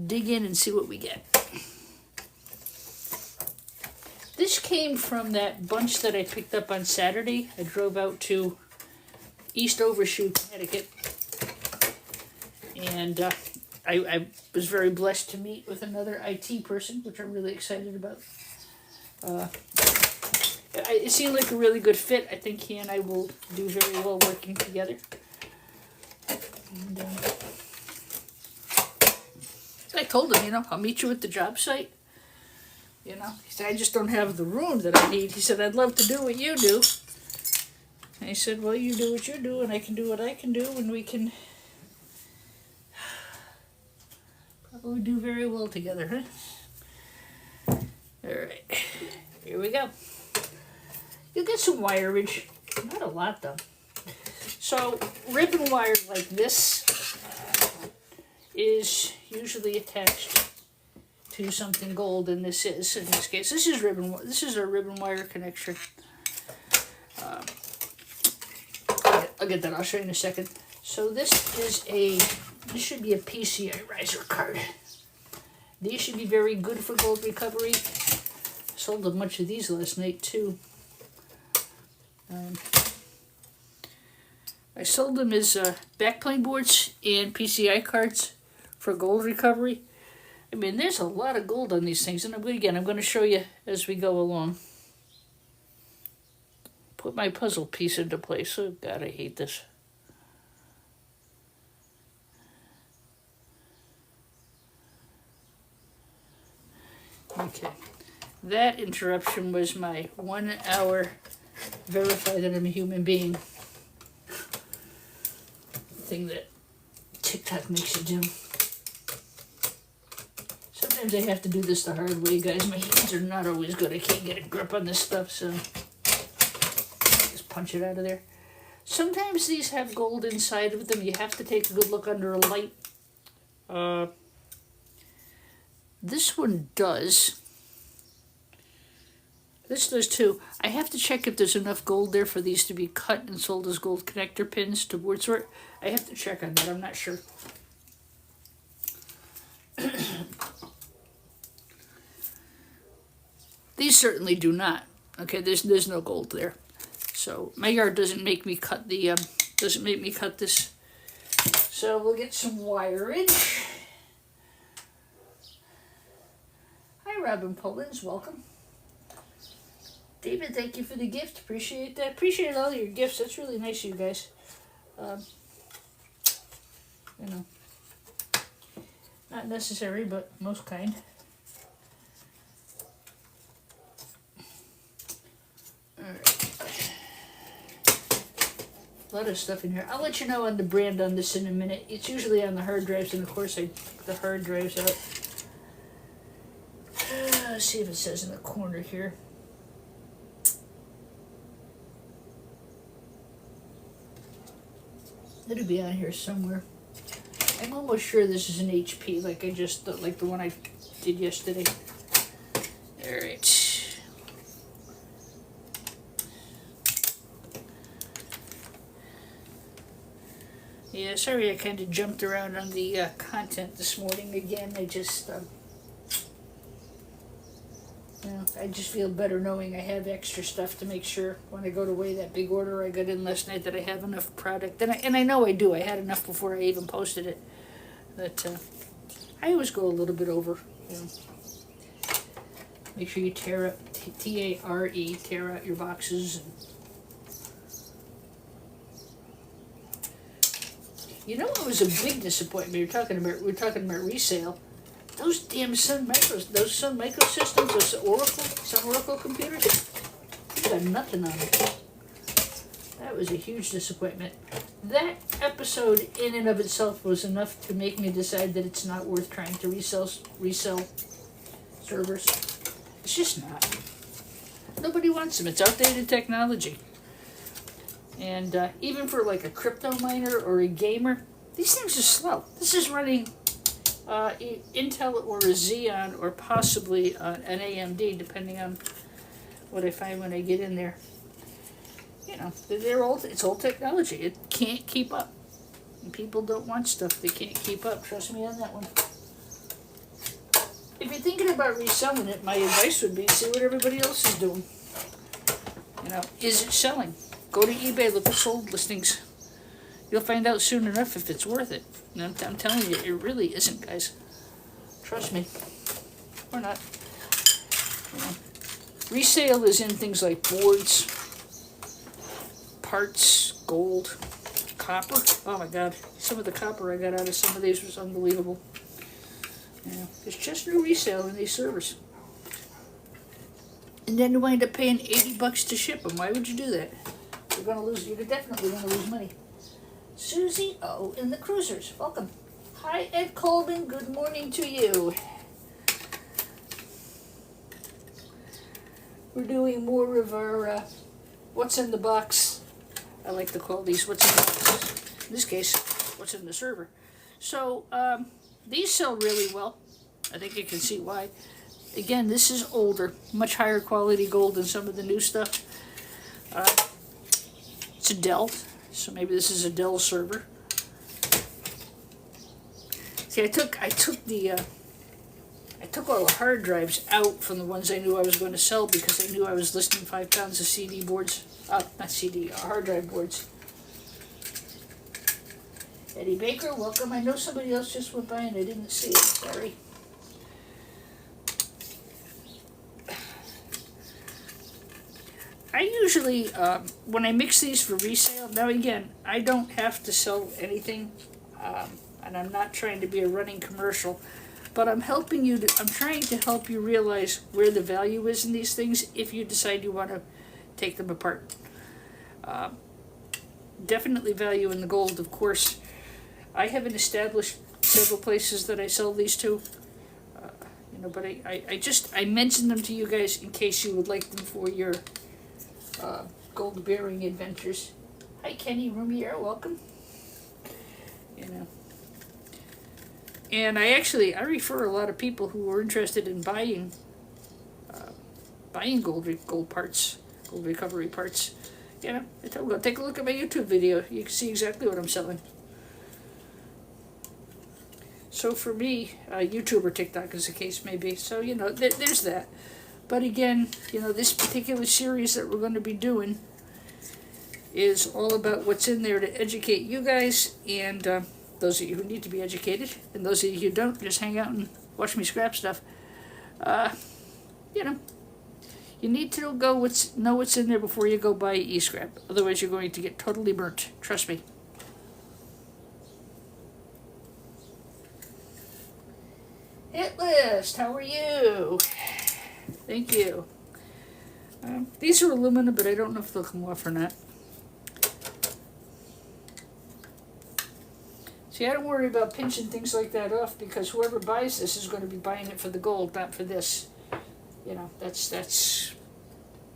Dig in and see what we get. This came from that bunch that I picked up on Saturday. I drove out to East Overshoe, Connecticut. And I was very blessed to meet with another IT person, which I'm really excited about. It seemed like a really good fit. I think he and I will do very well working together. And, I told him, I'll meet you at the job site. He said, I just don't have the room that I need. He said, I'd love to do what you do. And I said, well, you do what you do, and I can do what I can do, and we can probably do very well together, huh? Alright, here we go. You'll get some wireage, not a lot though. So ribbon wire like this is usually attached to something gold, and this is, in this case, this is a ribbon wire connection. I'll get that, I'll show you in a second. So this should be a PCI riser card. These should be very good for gold recovery. Sold a bunch of these last night too. I sold them as backplane boards and PCI cards for gold recovery. I mean, there's a lot of gold on these things, and I'm going to show you as we go along. Put my puzzle piece into place. Oh God, I hate this. Okay, that interruption was my 1 hour verify that I'm a human being thing that TikTok makes you do. Sometimes I have to do this the hard way, guys. My hands are not always good. I can't get a grip on this stuff, so just punch it out of there. Sometimes these have gold inside of them. You have to take a good look under a light. This one does. This does too. I have to check if there's enough gold there for these to be cut and sold as gold connector pins to board sort. I have to check on that. I'm not sure. These certainly do not. Okay, there's no gold there. So my yard doesn't make me cut this. So we'll get some wireage. Hi, Robin Pullins, welcome. David, thank you for the gift. Appreciate that. Appreciate all your gifts. That's really nice of you guys. You know, not necessary, but most kind. Alright. A lot of stuff in here. I'll let you know on the brand on this in a minute. It's usually on the hard drives, and of course I took the hard drives out. Let's see if it says in the corner here. It'll be on here somewhere. I'm almost sure this is an HP, like the one I did yesterday. Alright. Yeah, sorry I kind of jumped around on the content this morning again. I just, I just feel better knowing I have extra stuff to make sure when I go to weigh that big order I got in last night that I have enough product. And I know I do. I had enough before I even posted it. But I always go a little bit over. Make sure you tear up, T-A-R-E, tear out your boxes. You know what was a big disappointment? We were talking about resale. Those damn Sun Microsystems, those Sun Oracle computers, they got nothing on them. That was a huge disappointment. That episode in and of itself was enough to make me decide that it's not worth trying to resell servers. It's just not. Nobody wants them. It's outdated technology. And even for like a crypto miner or a gamer, these things are slow. This is running Intel or a Xeon or possibly an AMD, depending on what I find when I get in there. You know, they're old. It's old technology. It can't keep up. And people don't want stuff they can't keep up. Trust me on that one. If you're thinking about reselling it, my advice would be see what everybody else is doing. You know, is it selling? Go to eBay, look at sold listings. You'll find out soon enough if it's worth it. And I'm telling you, it really isn't, guys. Trust me. Or not. You know, resale is in things like boards, parts, gold, copper. Oh my God. Some of the copper I got out of some of these was unbelievable. You know, it's just no resale in these servers. And then you wind up paying $80 to ship them. Why would you do that? You're definitely going to lose money. Susie O in the Cruisers, welcome. Hi Ed Colvin, good morning to you. we're doing more of our what's in the box. I like to call these what's in the box. In this case, what's in the server. So these sell really well. I think you can see why. Again, this is older, much higher quality gold than some of the new stuff. It's a Dell, so maybe this is a Dell server. See, I took all the hard drives out from the ones I knew I was going to sell because I knew I was listing 5 pounds of CD boards, not CD, hard drive boards. Eddie Baker, welcome. I know somebody else just went by and I didn't see it. Sorry. I usually, when I mix these for resale, now again, I don't have to sell anything, and I'm not trying to be a running commercial, but I'm helping you. I'm trying to help you realize where the value is in these things if you decide you want to take them apart. Definitely value in the gold, of course. I haven't established several places that I sell these to, but I mentioned them to you guys in case you would like them for your gold bearing adventures. Hi Kenny Rumier, welcome. And I refer a lot of people who are interested in buying gold parts, gold recovery parts. I tell them, take a look at my YouTube video. You can see exactly what I'm selling. So for me, YouTube or TikTok as the case may be. So there's that. But again, this particular series that we're going to be doing is all about what's in there to educate you guys and those of you who need to be educated, and those of you who don't, just hang out and watch me scrap stuff. You need to know what's in there before you go buy e-scrap. Otherwise, you're going to get totally burnt. Trust me. Hit list, how are you? Thank you. These are aluminum, but I don't know if they'll come off or not. See, I don't worry about pinching things like that off because whoever buys this is going to be buying it for the gold, not for this. That's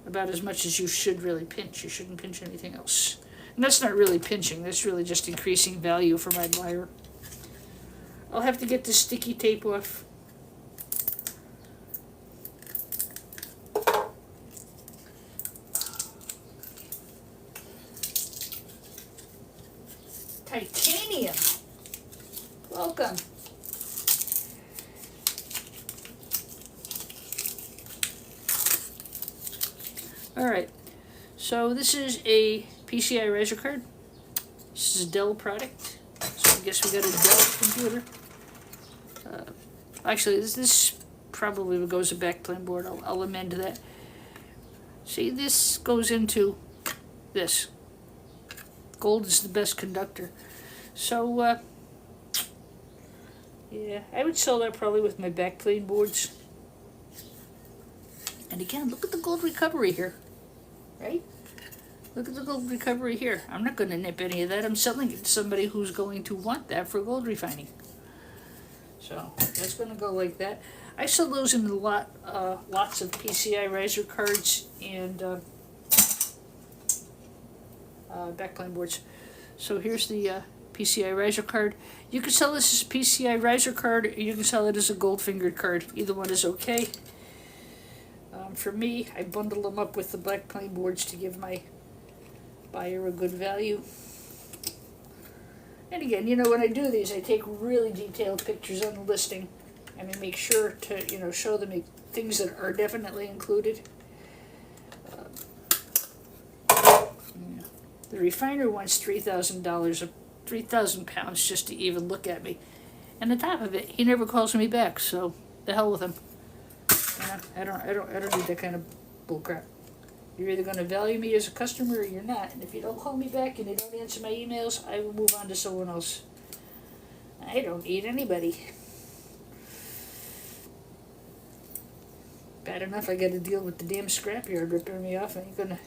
about as much as you should really pinch. You shouldn't pinch anything else. And that's not really pinching. That's really just increasing value for my buyer. I'll have to get this sticky tape off. Titanium. Welcome. Alright, so this is a PCI riser card. This is a Dell product. So I guess we got a Dell computer. Actually, this probably goes a backplane board. I'll amend that. See, this goes into this. Gold is the best conductor. So, yeah, I would sell that probably with my backplane boards. And again, look at the gold recovery here, right? Look at the gold recovery here. I'm not going to nip any of that. I'm selling it to somebody who's going to want that for gold refining. So that's going to go like that. I sell those in lots of PCI riser cards and backplane boards. So here's the PCI riser card. You can sell this as a PCI riser card, or you can sell it as a gold fingered card. Either one is okay. For me, I bundle them up with the backplane boards to give my buyer a good value. And again, when I do these, I take really detailed pictures on the listing, and I make sure to, show them things that are definitely included. The refiner wants $3,000, 3,000 pounds just to even look at me. And on top of it, he never calls me back, so the hell with him. I don't need that kind of bullcrap. You're either going to value me as a customer or you're not. And if you don't call me back and you don't answer my emails, I will move on to someone else. I don't need anybody. Bad enough I got to deal with the damn scrapyard ripping me off. I ain't going to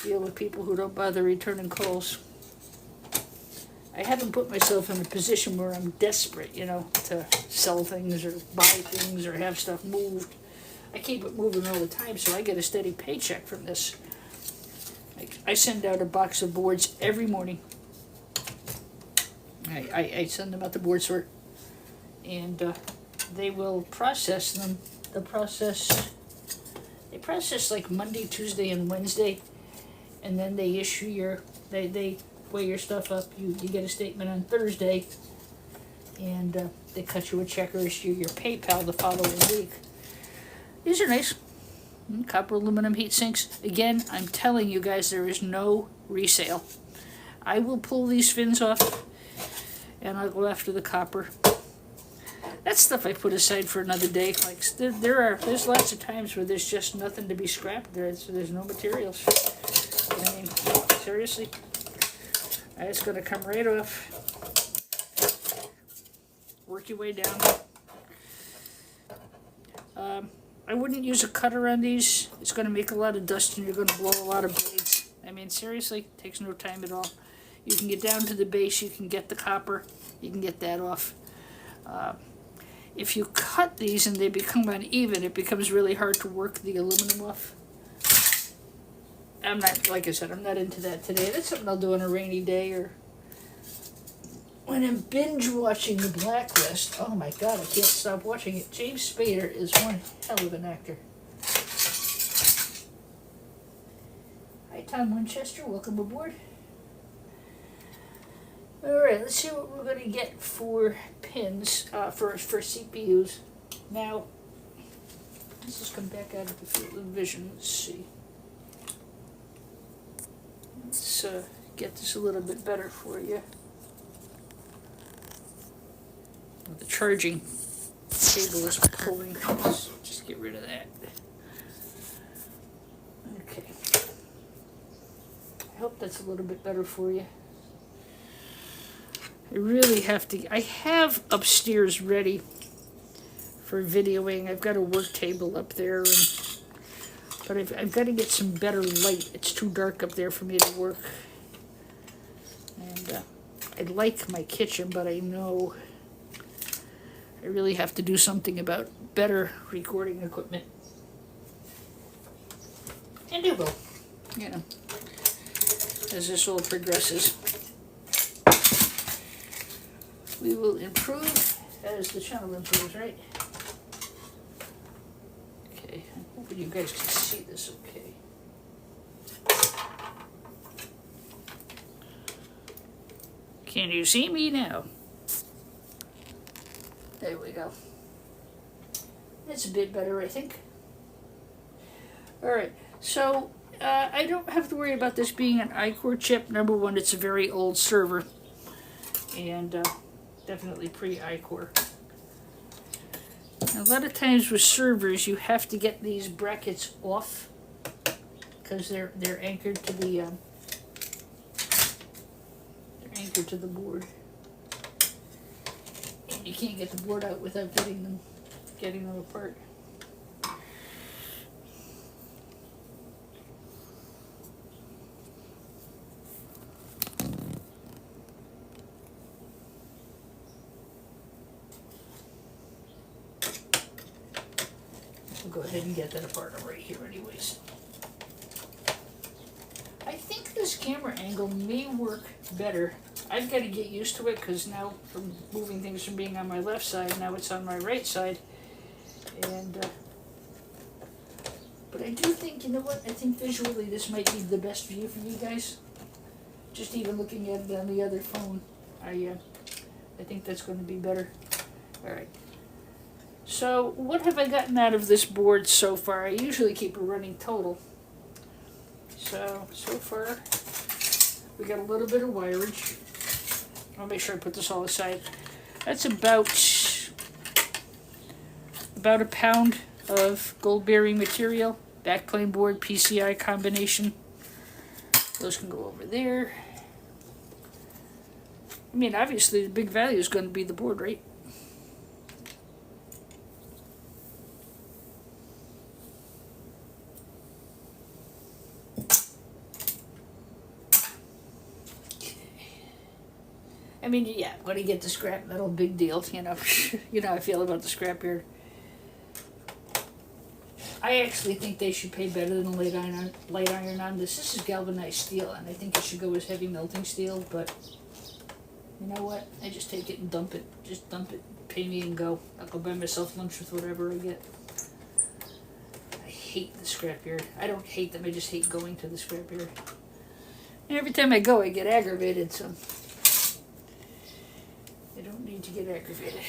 deal with people who don't bother returning calls. I haven't put myself in a position where I'm desperate, to sell things or buy things or have stuff moved. I keep it moving all the time, so I get a steady paycheck from this. I send out a box of boards every morning. I send them out the board sort, and they will process them. They process like Monday, Tuesday, and Wednesday, and then they issue they weigh your stuff up. You get a statement on Thursday, and they cut you a check or issue your PayPal the following week. These are nice. Copper aluminum heat sinks. Again, I'm telling you guys, there is no resale. I will pull these fins off, and I'll go after the copper. That's stuff I put aside for another day. Like there's lots of times where there's just nothing to be scrapped. There's no materials. I mean, seriously, it's going to come right off. Work your way down. I wouldn't use a cutter on these. It's going to make a lot of dust and you're going to blow a lot of blades. I mean, seriously, it takes no time at all. You can get down to the base, you can get the copper, you can get that off. If you cut these and they become uneven, it becomes really hard to work the aluminum off. I'm not, like I said, I'm not into that today. That's something I'll do on a rainy day or when I'm binge watching The Blacklist. Oh my God, I can't stop watching it. James Spader is one hell of an actor. Hi, Tom Winchester. Welcome aboard. Alright, let's see what we're going to get for pins, for CPUs. Now, let's just come back out of the field of vision. Let's see. Let's get this a little bit better for you. The charging cable is pulling. Let's just get rid of that. Okay. I hope that's a little bit better for you. I really have to. I have upstairs ready for videoing. I've got a work table up there, but I've got to get some better light. It's too dark up there for me to work. And I like my kitchen, but I know I really have to do something about better recording equipment. And it will, you know, as this all progresses. We will improve as the channel improves, right? Okay, I'm hoping you guys can see this okay. Can you see me now? There we go. That's a bit better, I think. Alright, so I don't have to worry about this being an iCore chip. Number one, it's a very old server. And definitely pre-iCore. A lot of times with servers, you have to get these brackets off because they're anchored to the board. And you can't get the board out without getting them apart. Go ahead and get that apart right here anyways. I think this camera angle may work better. I've got to get used to it because now from moving things from being on my left side, now it's on my right side. And but I do think, you know what, I think visually this might be the best view for you guys. Just even looking at it on the other phone, I think that's going to be better. Alright. So, what have I gotten out of this board so far? I usually keep a running total. So far, we got a little bit of wireage. I'll make sure I put this all aside. That's about a pound of gold bearing material. Backplane board, PCI combination. Those can go over there. I mean, obviously, the big value is going to be the board, right? I mean, yeah, I'm going to get the scrap metal, big deal, you know. You know how I feel about the scrap here. I actually think they should pay better than light iron on this. This is galvanized steel, and I think it should go as heavy melting steel, but you know what? I just take it and dump it. Just dump it. Pay me and go. I'll go buy myself lunch with whatever I get. I hate the scrapyard. I don't hate them, I just hate going to the scrapyard. And every time I go, I get aggravated, so I don't need to get aggravated.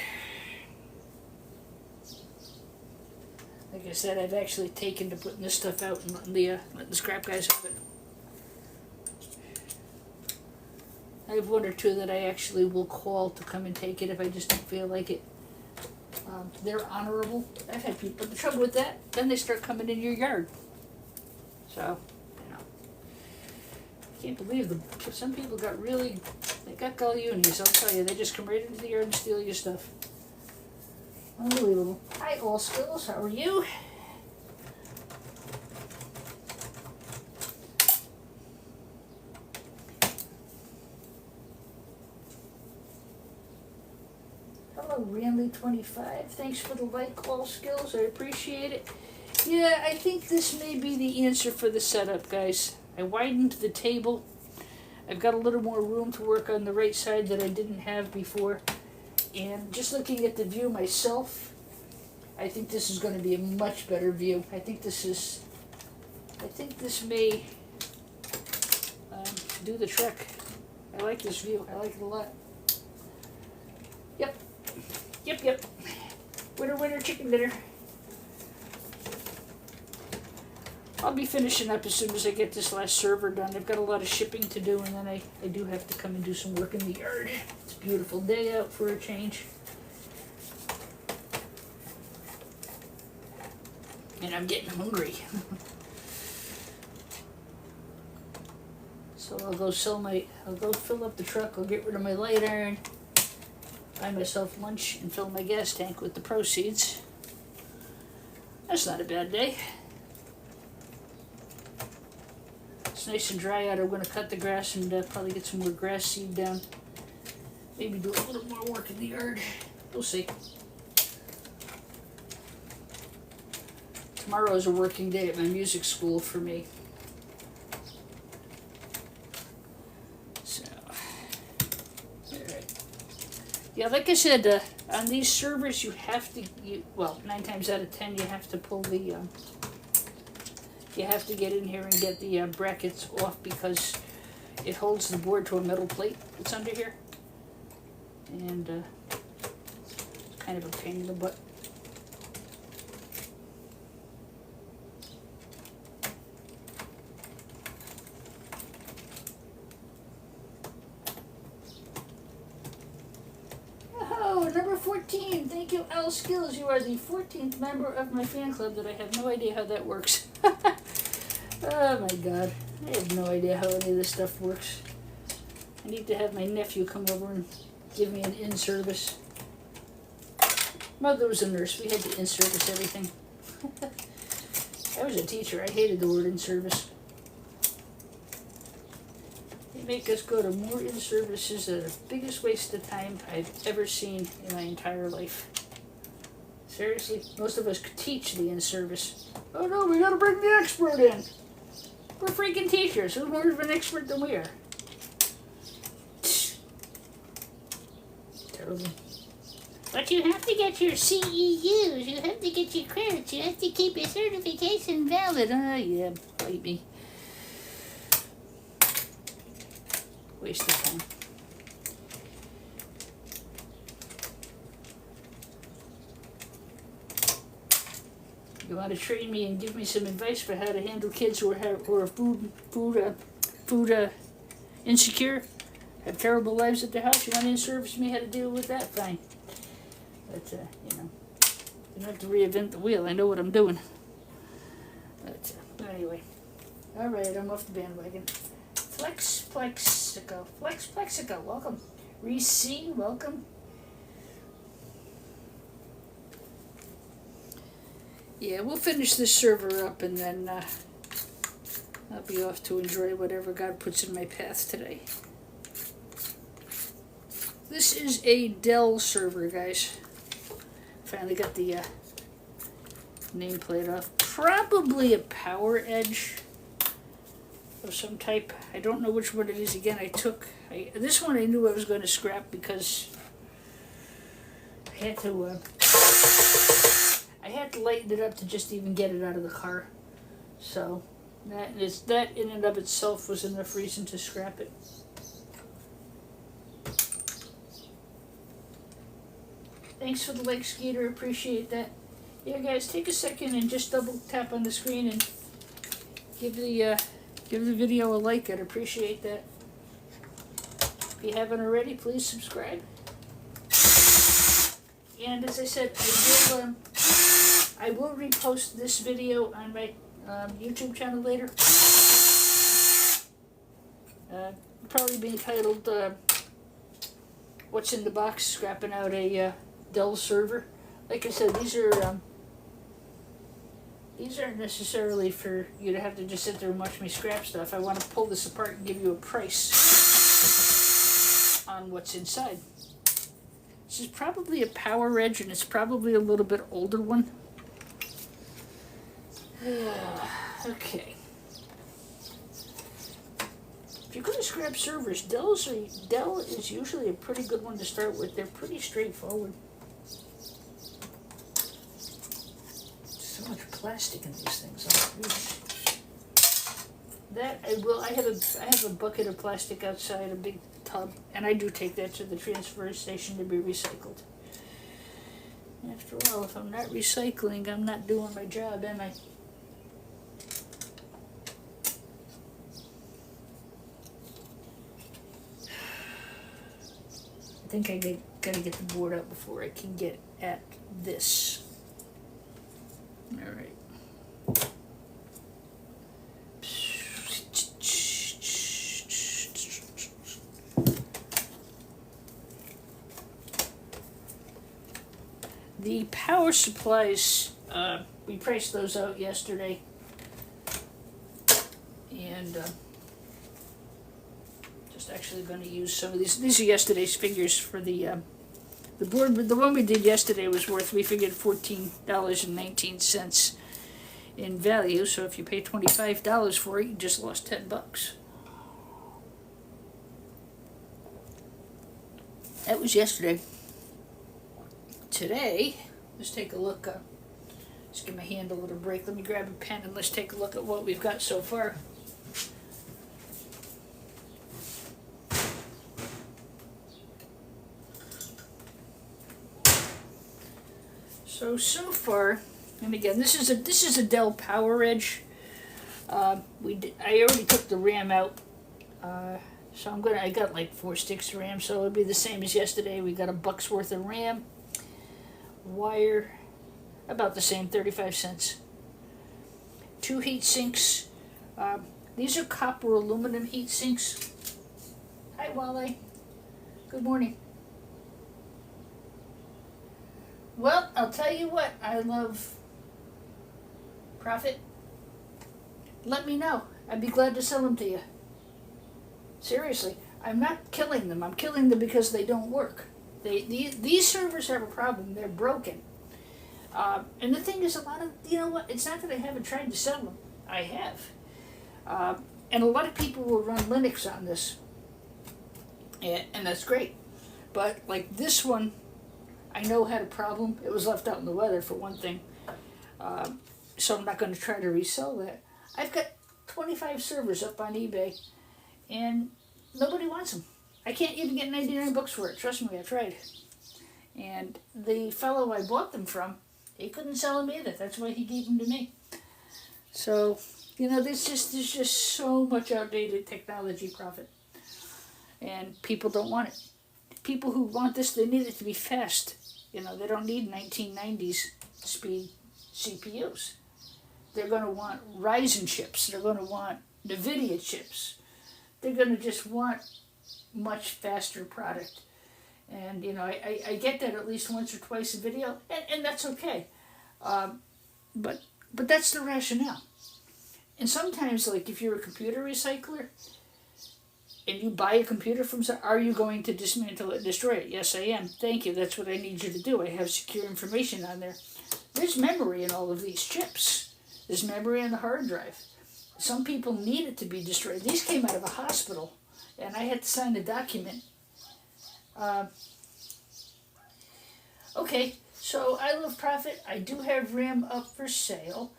Like I said, I've actually taken to putting this stuff out and letting the scrap guys have it. I have one or two that I actually will call to come and take it if I just don't feel like it. They're honorable. I've had people, but the trouble with that, then they start coming in your yard. So, you know, I can't believe them. Some people got really, they got galloonies, I'll tell you. They just come right into the yard and steal your stuff. Unbelievable. Hi, All Skills. How are you? Hello, Ranley25. Thanks for the like, All Skills. I appreciate it. Yeah, I think this may be the answer for the setup, guys. I widened the table. I've got a little more room to work on the right side that I didn't have before. And just looking at the view myself, I think this is going to be a much better view. I think this may do the trick. I like this view. I like it a lot. Yep. Yep. Winner, winner, chicken dinner. I'll be finishing up as soon as I get this last server done. I've got a lot of shipping to do, and then I do have to come and do some work in the yard. It's a beautiful day out for a change. And I'm getting hungry. So I'll go fill up the truck, I'll get rid of my light iron, buy myself lunch, and fill my gas tank with the proceeds. That's not a bad day. It's nice and dry out. I'm going to cut the grass and probably get some more grass seed down. Maybe do a little more work in the yard. We'll see. Tomorrow is a working day at my music school for me. So, alright. Yeah, like I said, on these servers you have to, well, 9 times out of 10 you have to pull the, you have to get in here and get the brackets off because it holds the board to a metal plate that's under here. And it's kind of a pain in the butt. Oh, number 14. Thank you, L Skills. You are the 14th member of my fan club that I have no idea how that works. Oh my god. I have no idea how any of this stuff works. I need to have my nephew come over and give me an in-service. Mother was a nurse. We had to in-service everything. I was a teacher. I hated the word in-service. They make us go to more in-services that are the biggest waste of time I've ever seen in my entire life. Seriously, most of us could teach the in-service. Oh no, we gotta bring the expert in. We're freaking teachers. Who's more of an expert than we are? Terrible. But you have to get your CEUs. You have to get your credits. You have to keep your certification valid. Oh yeah, bite me. Waste of time. You want to train me and give me some advice for how to handle kids who are food insecure, have terrible lives at their house? You want to in-service me how to deal with that? Fine. But, you know, you don't have to reinvent the wheel. I know what I'm doing. But anyway. Alright, I'm off the bandwagon. Flex Plexico, welcome. Reese, welcome. Yeah, we'll finish this server up and then I'll be off to enjoy whatever God puts in my path today. This is a Dell server, guys. Finally got the nameplate off. probably a power edge of some type. I don't know which one it is. Again, this one I knew I was going to scrap because I had to lighten it up to just even get it out of the car. So that in and of itself was enough reason to scrap it. Thanks for the like, Skeeter. Appreciate that. Yeah, guys, take a second and just double tap on the screen and give the video a like. I'd appreciate that. If you haven't already, please subscribe. And as I said, I will repost this video on my YouTube channel later. Probably be entitled "What's in the Box?" Scrapping out a Dell server. Like I said, these aren't necessarily for you to have to just sit there and watch me scrap stuff. I want to pull this apart and give you a price on what's inside. This is probably a power edge, and it's probably a little bit older one. Okay. If you're going to scrap servers, Dell is usually a pretty good one to start with. They're pretty straightforward. So much plastic in these things. I have a bucket of plastic outside, a big tub, and I do take that to the transfer station to be recycled. After all, if I'm not recycling, I'm not doing my job, am I? I think I gotta get the board out before I can get at this. All right. The power supplies, we priced those out yesterday, and just actually going to use some of these. These are yesterday's figures for the board. But the one we did yesterday was worth, we figured, $14.19 in value. So if you pay $25 for it, you just lost $10. That was yesterday. Today, let's take a look. Let's give my hand a little break. Let me grab a pen and let's take a look at what we've got so far. So far, and again, this is a Dell Power Edge. I already took the RAM out, so I got like 4 sticks of RAM, so it'll be the same as yesterday. We got $1 worth of RAM. Wire, about the same, 35 cents. 2 heat sinks. These are copper aluminum heat sinks. Hi, Wale. Good morning. Well, I'll tell you what, I love profit. Let me know. I'd be glad to sell them to you. Seriously, I'm not killing them. I'm killing them because they don't work. These servers have a problem. They're broken. And the thing is, you know what? It's not that I haven't tried to sell them. I have. And a lot of people will run Linux on this. And that's great. But like this one, I know had a problem. It was left out in the weather, for one thing. So I'm not going to try to resell that. I've got 25 servers up on eBay, and nobody wants them. I can't even get $99 for it. Trust me, I tried. And the fellow I bought them from, he couldn't sell them either. That's why he gave them to me. So, you know, there's just so much outdated technology profit. And people don't want it. People who want this, they need it to be fast. You know, they don't need 1990s speed CPUs. They're going to want Ryzen chips. They're going to want NVIDIA chips. They're going to just want much faster product. And, you know, I get that at least once or twice a video, and that's okay. But that's the rationale. And sometimes, like, if you're a computer recycler, and you buy a computer from someone, are you going to dismantle it and destroy it? Yes, I am. Thank you. That's what I need you to do. I have secure information on there. There's memory in all of these chips. There's memory on the hard drive. Some people need it to be destroyed. These came out of a hospital, and I had to sign a document. Okay, so I Love Profit. I do have RAM up for sale.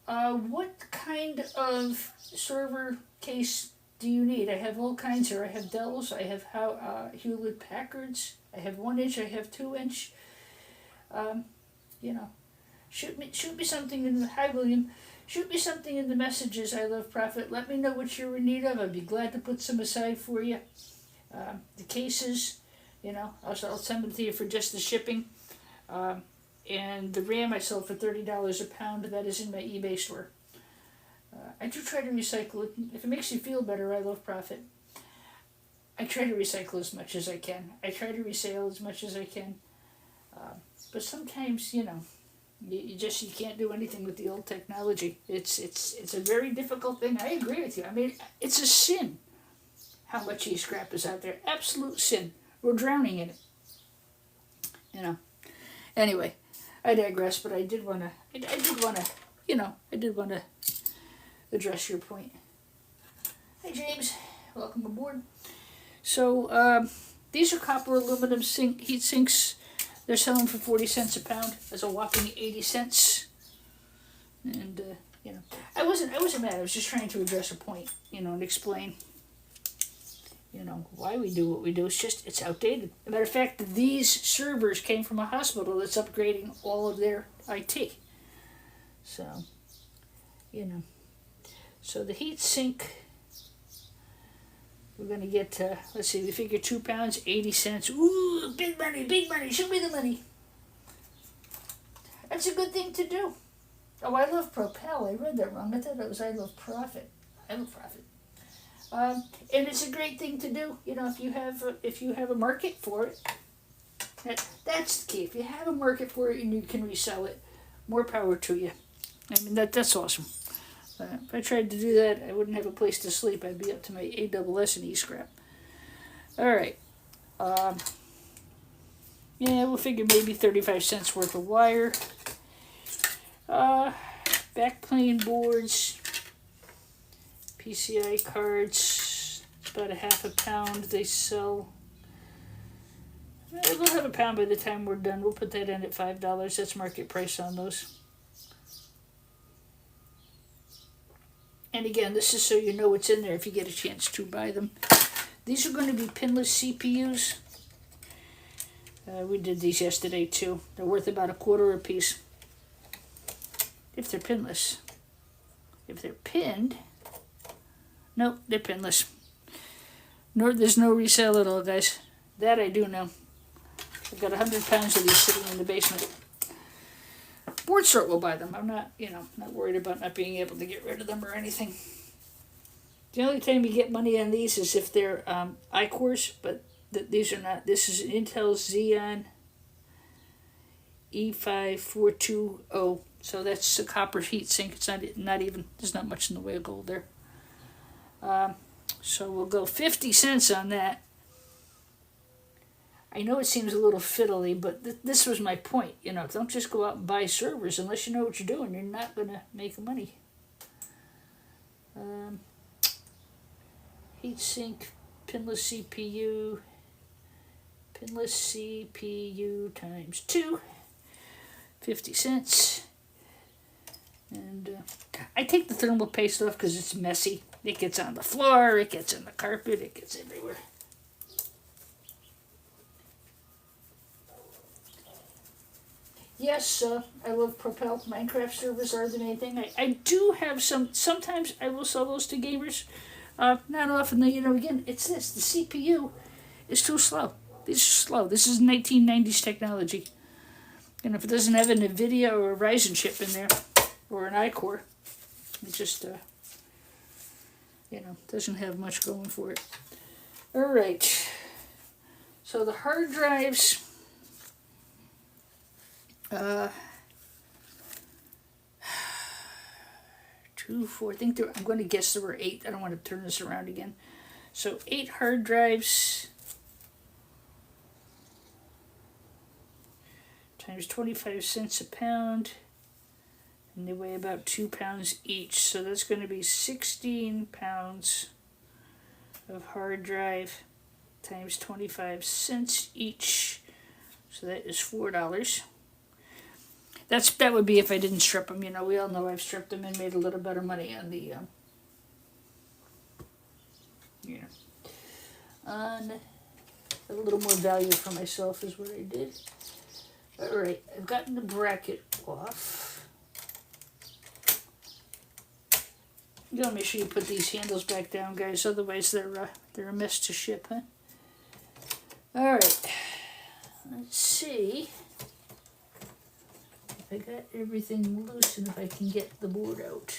What kind of server case do you need? I have all kinds here. I have Dells. I have Hewlett Packards. I have 1 inch. I have 2 inch. Shoot me something in the hi William. Shoot me something in the messages. I Love Profit. Let me know what you're in need of. I'd be glad to put some aside for you. The cases, I'll send them to you for just the shipping. And the RAM I sell for $30 a pound. That is in my eBay store. I do try to recycle it. If it makes you feel better, I Love Profit. I try to recycle as much as I can. I try to resale as much as I can. But sometimes, you can't do anything with the old technology. It's a very difficult thing. I agree with you. I mean, it's a sin how much e-scrap is out there. Absolute sin. We're drowning in it. Anyway, I digress, but I did want to address your point. Hi, James. Welcome aboard. So, these are copper aluminum heat sinks. They're selling for 40 cents a pound. That's a whopping 80 cents. And, I wasn't mad. I was just trying to address a point, and explain, why we do what we do. It's outdated. As a matter of fact, these servers came from a hospital that's upgrading all of their IT. So, So the heat sink, we're going to get, let's see, we figure 2 pounds, 80 cents. Ooh, big money. Show me the money. That's a good thing to do. Oh, I Love Propel. I read that wrong. I thought it was I Love Profit. I Love Profit. And it's a great thing to do. If you have a market for it, that's the key. If you have a market for it and you can resell it, more power to you. I mean, that's awesome. If I tried to do that, I wouldn't have a place to sleep. I'd be up to my ASS and e-scrap. All right. We'll figure maybe 35 cents worth of wire. Backplane boards. PCI cards. About a half a pound they sell. We'll have a pound by the time we're done. We'll put that in at $5. That's market price on those. And again, this is so you know what's in there if you get a chance to buy them. These are going to be pinless CPUs. We did these yesterday too. They're worth about $0.25 a piece. If they're pinless. If they're pinned, nope, they're pinless. There's no resale at all, guys. That I do know. I've got 100 pounds of these sitting in the basement. Board Sort will buy them. I'm not, not worried about not being able to get rid of them or anything. The only time you get money on these is if they're iCores, but these are not. This is an Intel Xeon E5420. So that's a copper heat sink. It's not even. There's not much in the way of gold there. So we'll go 50 cents on that. I know it seems a little fiddly, but this was my point. Don't just go out and buy servers unless you know what you're doing. You're not going to make money. Heatsink, pinless CPU. Pinless CPU times 2. 50 cents. And I take the thermal paste off because it's messy. It gets on the floor. It gets on the carpet. It gets everywhere. Yes, I Love Propel. Minecraft servers are the main thing. I do have some. Sometimes I will sell those to gamers. Not often. Again, it's this. The CPU is too slow. These are slow. This is 1990s technology. And if it doesn't have a NVIDIA or a Ryzen chip in there, or an iCore, it just, doesn't have much going for it. All right. So the hard drives. 2, 4, I think I'm going to guess there were 8. I don't want to turn this around again. So 8 hard drives times 25 cents a pound. And they weigh about 2 pounds each. So that's going to be 16 pounds of hard drive times 25 cents each. So that is $4. That would be if I didn't strip them. You know, we all know I've stripped them and made a little better money on the, on a little more value for myself is what I did. All right, I've gotten the bracket off. You gotta make sure you put these handles back down, guys. Otherwise, they're a mess to ship, huh? All right, let's see if I got everything loose and if I can get the board out.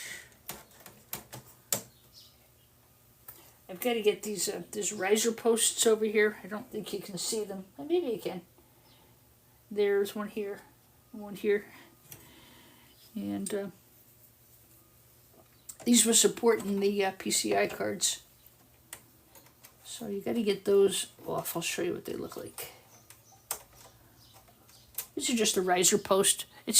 I've got to get these riser posts over here. I don't think you can see them. Maybe you can. There's one here, and these were supporting the PCI cards. So you got to get those off. I'll show you what they look like. These are just a riser post. It's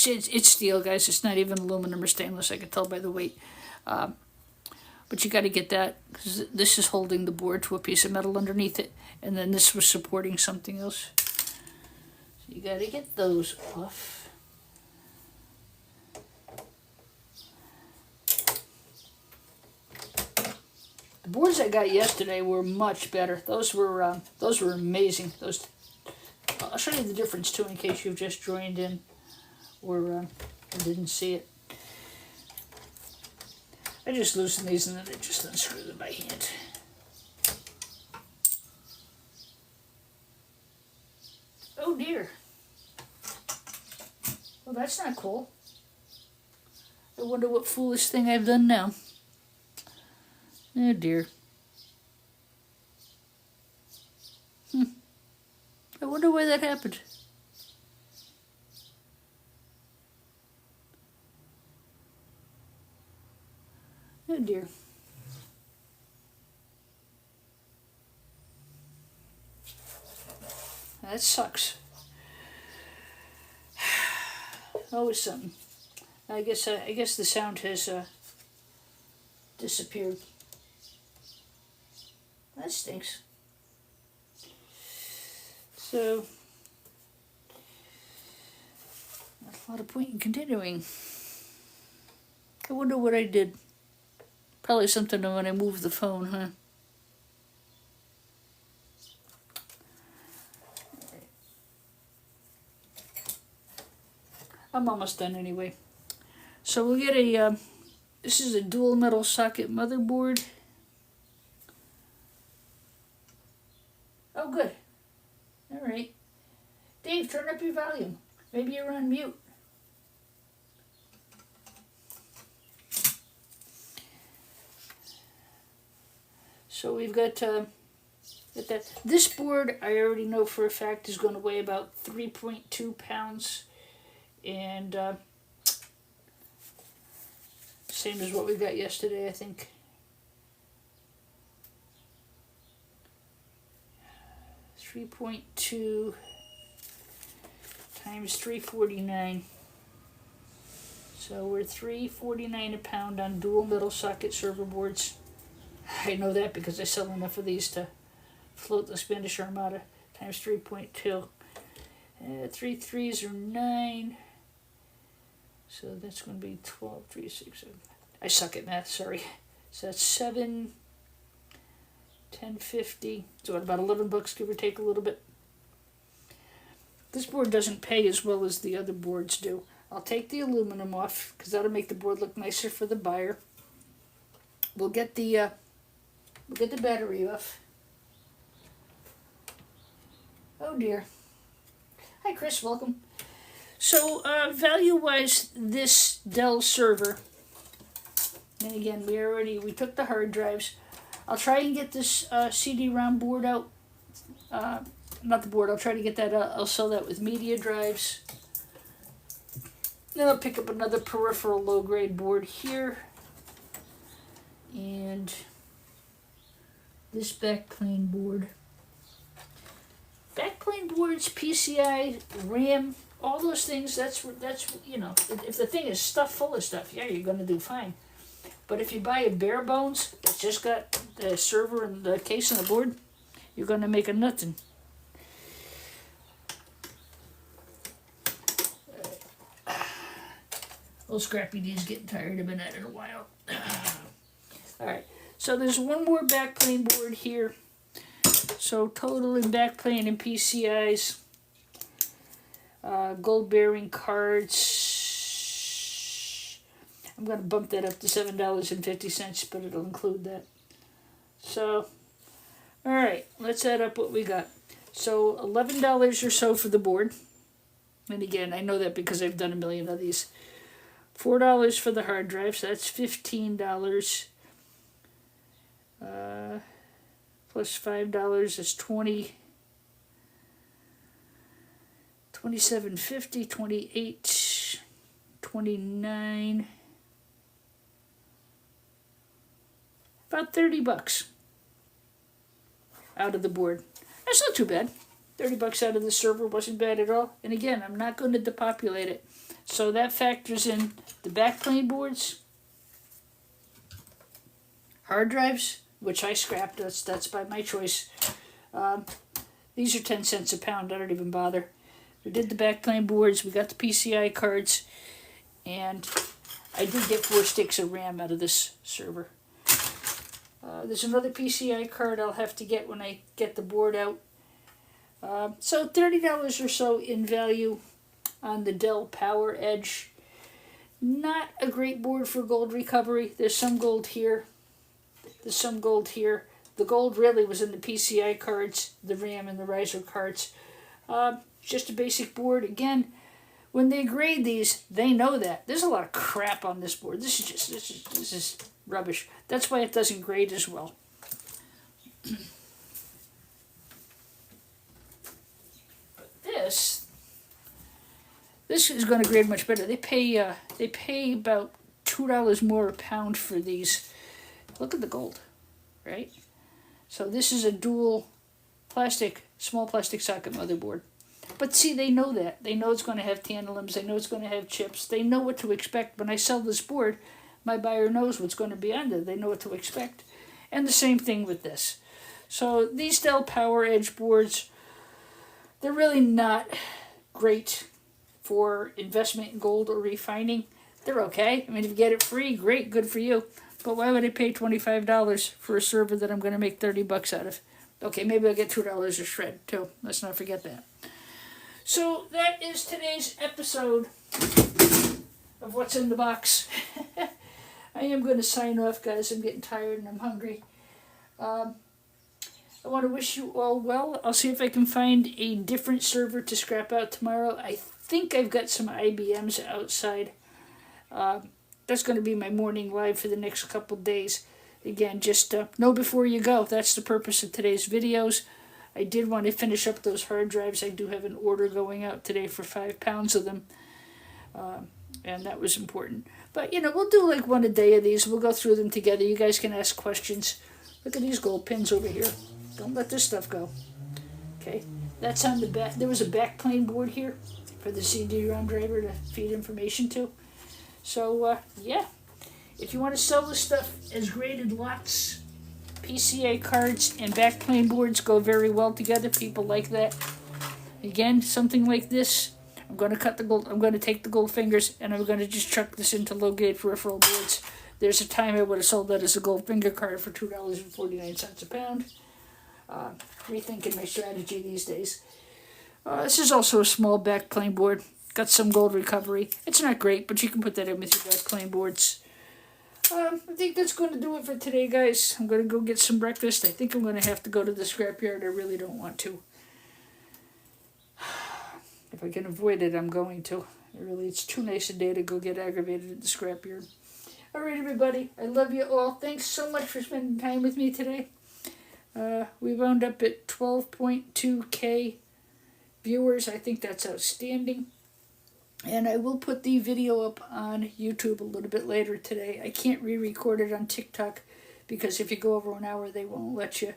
steel, guys. It's not even aluminum or stainless. I can tell by the weight. But you got to get that because this is holding the board to a piece of metal underneath it, and then this was supporting something else. So you got to get those off. The boards I got yesterday were much better. Those were amazing. I'll show you the difference too in case you've just joined in or didn't see it. I just loosen these and then I just unscrew them by hand. Oh dear. Well, that's not cool. I wonder what foolish thing I've done now. Oh dear. I wonder why that happened. Oh dear. That sucks. Always something. I guess the sound has disappeared. That stinks. So, that's a lot of point in continuing. I wonder what I did. Probably something when I moved the phone, huh? I'm almost done anyway. So we'll get a, this is a dual metal socket motherboard. Oh, good. All right. Dave, turn up your volume. Maybe you're on mute. So we've got that. This board, I already know for a fact, is going to weigh about 3.2 pounds. And same as what we got yesterday, I think. $3.2 times $3.49. So we're $3.49 a pound on dual metal socket server boards. I know that because I sell enough of these to float the Spanish Armada. Times 3.2. 3 threes are 9. So that's going to be 12, 3, 6, 7. I suck at math, sorry. So that's 7, 10.50. So about $11, give or take a little bit. This board doesn't pay as well as the other boards do. I'll take the aluminum off because that'll make the board look nicer for the buyer. We'll get the battery off. Oh dear. Hi Chris, welcome. So value-wise, this Dell server, and again we took the hard drives. I'll try and get this CD-ROM board out. Not the board. I'll try to get that out. I'll sell that with media drives. Then I'll pick up another peripheral low-grade board here, and this backplane board. Backplane boards, PCI, RAM, all those things, that's, you know, if the thing is stuffed full of stuff, yeah, you're going to do fine. But if you buy a bare bones that's just got the server and the case and the board, you're going to make a nothing. Old Scrappy D's getting tired. I've been at it a while. Alright, so there's one more backplane board here. So total in backplane and PCIs. Gold bearing cards. I'm going to bump that up to $7.50, but it'll include that. So, alright, let's add up what we got. So $11 or so for the board. And again, I know that because I've done a million of these. $4 for the hard drive, so that's $15. Plus $5 is $20. $27.50, $28, $29, about $30 out of the board. That's not too bad. $30 out of the server wasn't bad at all. And again, I'm not going to depopulate it. So that factors in the backplane boards, hard drives, which I scrapped. That's by my choice. These are 10 cents a pound. I don't even bother. We did the backplane boards. We got the PCI cards. And I did get 4 sticks of RAM out of this server. There's another PCI card I'll have to get when I get the board out. So $30 or so in value on the Dell Power Edge. Not a great board for gold recovery. There's some gold here. There's some gold here. The gold really was in the PCI cards, the RAM and the riser cards. Just a basic board. Again, when they grade these, they know that. There's a lot of crap on this board. This is rubbish. That's why it doesn't grade as well. But this is going to grade much better. They pay about $2 more a pound for these. Look at the gold, right? So this is a dual small plastic socket motherboard. But see, they know that. They know it's going to have tantalums. They know it's going to have chips. They know what to expect. When I sell this board, my buyer knows what's going to be on there. They know what to expect. And the same thing with this. So these Dell Power Edge boards, they're really not great for investment in gold or refining. They're okay. I mean, if you get it free, great, good for you. But why would I pay $25 for a server that I'm going to make $30 out of? Okay, maybe I'll get $2 a shred, too. Let's not forget that. So that is today's episode of What's in the Box. I am going to sign off, guys. I'm getting tired and I'm hungry. I want to wish you all well. I'll see if I can find a different server to scrap out tomorrow. I think I've got some IBMs outside. That's going to be my morning live for the next couple days. Again, just know before you go. That's the purpose of today's videos. I did want to finish up those hard drives. I do have an order going out today for 5 pounds of them. And that was important. But, you know, we'll do like one a day of these. We'll go through them together. You guys can ask questions. Look at these gold pins over here. Don't let this stuff go. Okay, that's on the back. There was a backplane board here for the CD-ROM driver to feed information to. So, yeah. If you want to sell this stuff as graded lots, PCA cards and backplane boards go very well together. People like that. Again, something like this. I'm going to cut the gold. I'm going to take the gold fingers and I'm going to just chuck this into low-grade peripheral boards. There's a time I would have sold that as a gold finger card for $2.49 a pound. Rethinking my strategy these days. This is also a small backplane board. Got some gold recovery. It's not great, but you can put that in with your backplane boards. I think that's going to do it for today, guys. I'm going to go get some breakfast. I think I'm going to have to go to the scrapyard. I really don't want to. If I can avoid it, I'm going to. It's too nice a day to go get aggravated at the scrapyard. All right, everybody. I love you all. Thanks so much for spending time with me today. We wound up at 12.2K viewers. I think that's outstanding. And I will put the video up on YouTube a little bit later today. I can't re-record it on TikTok because if you go over an hour, they won't let you.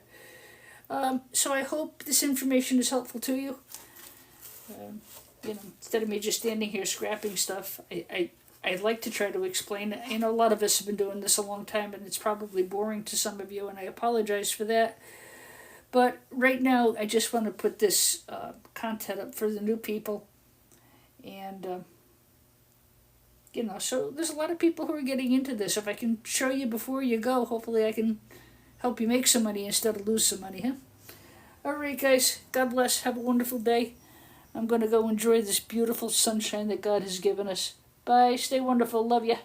So I hope this information is helpful to you. instead of me just standing here scrapping stuff, I like to try to explain it. A lot of us have been doing this a long time, and it's probably boring to some of you, and I apologize for that. But right now, I just want to put this content up for the new people. And, so there's a lot of people who are getting into this. If I can show you before you go, hopefully I can help you make some money instead of lose some money, huh? All right, guys. God bless. Have a wonderful day. I'm going to go enjoy this beautiful sunshine that God has given us. Bye. Stay wonderful. Love ya.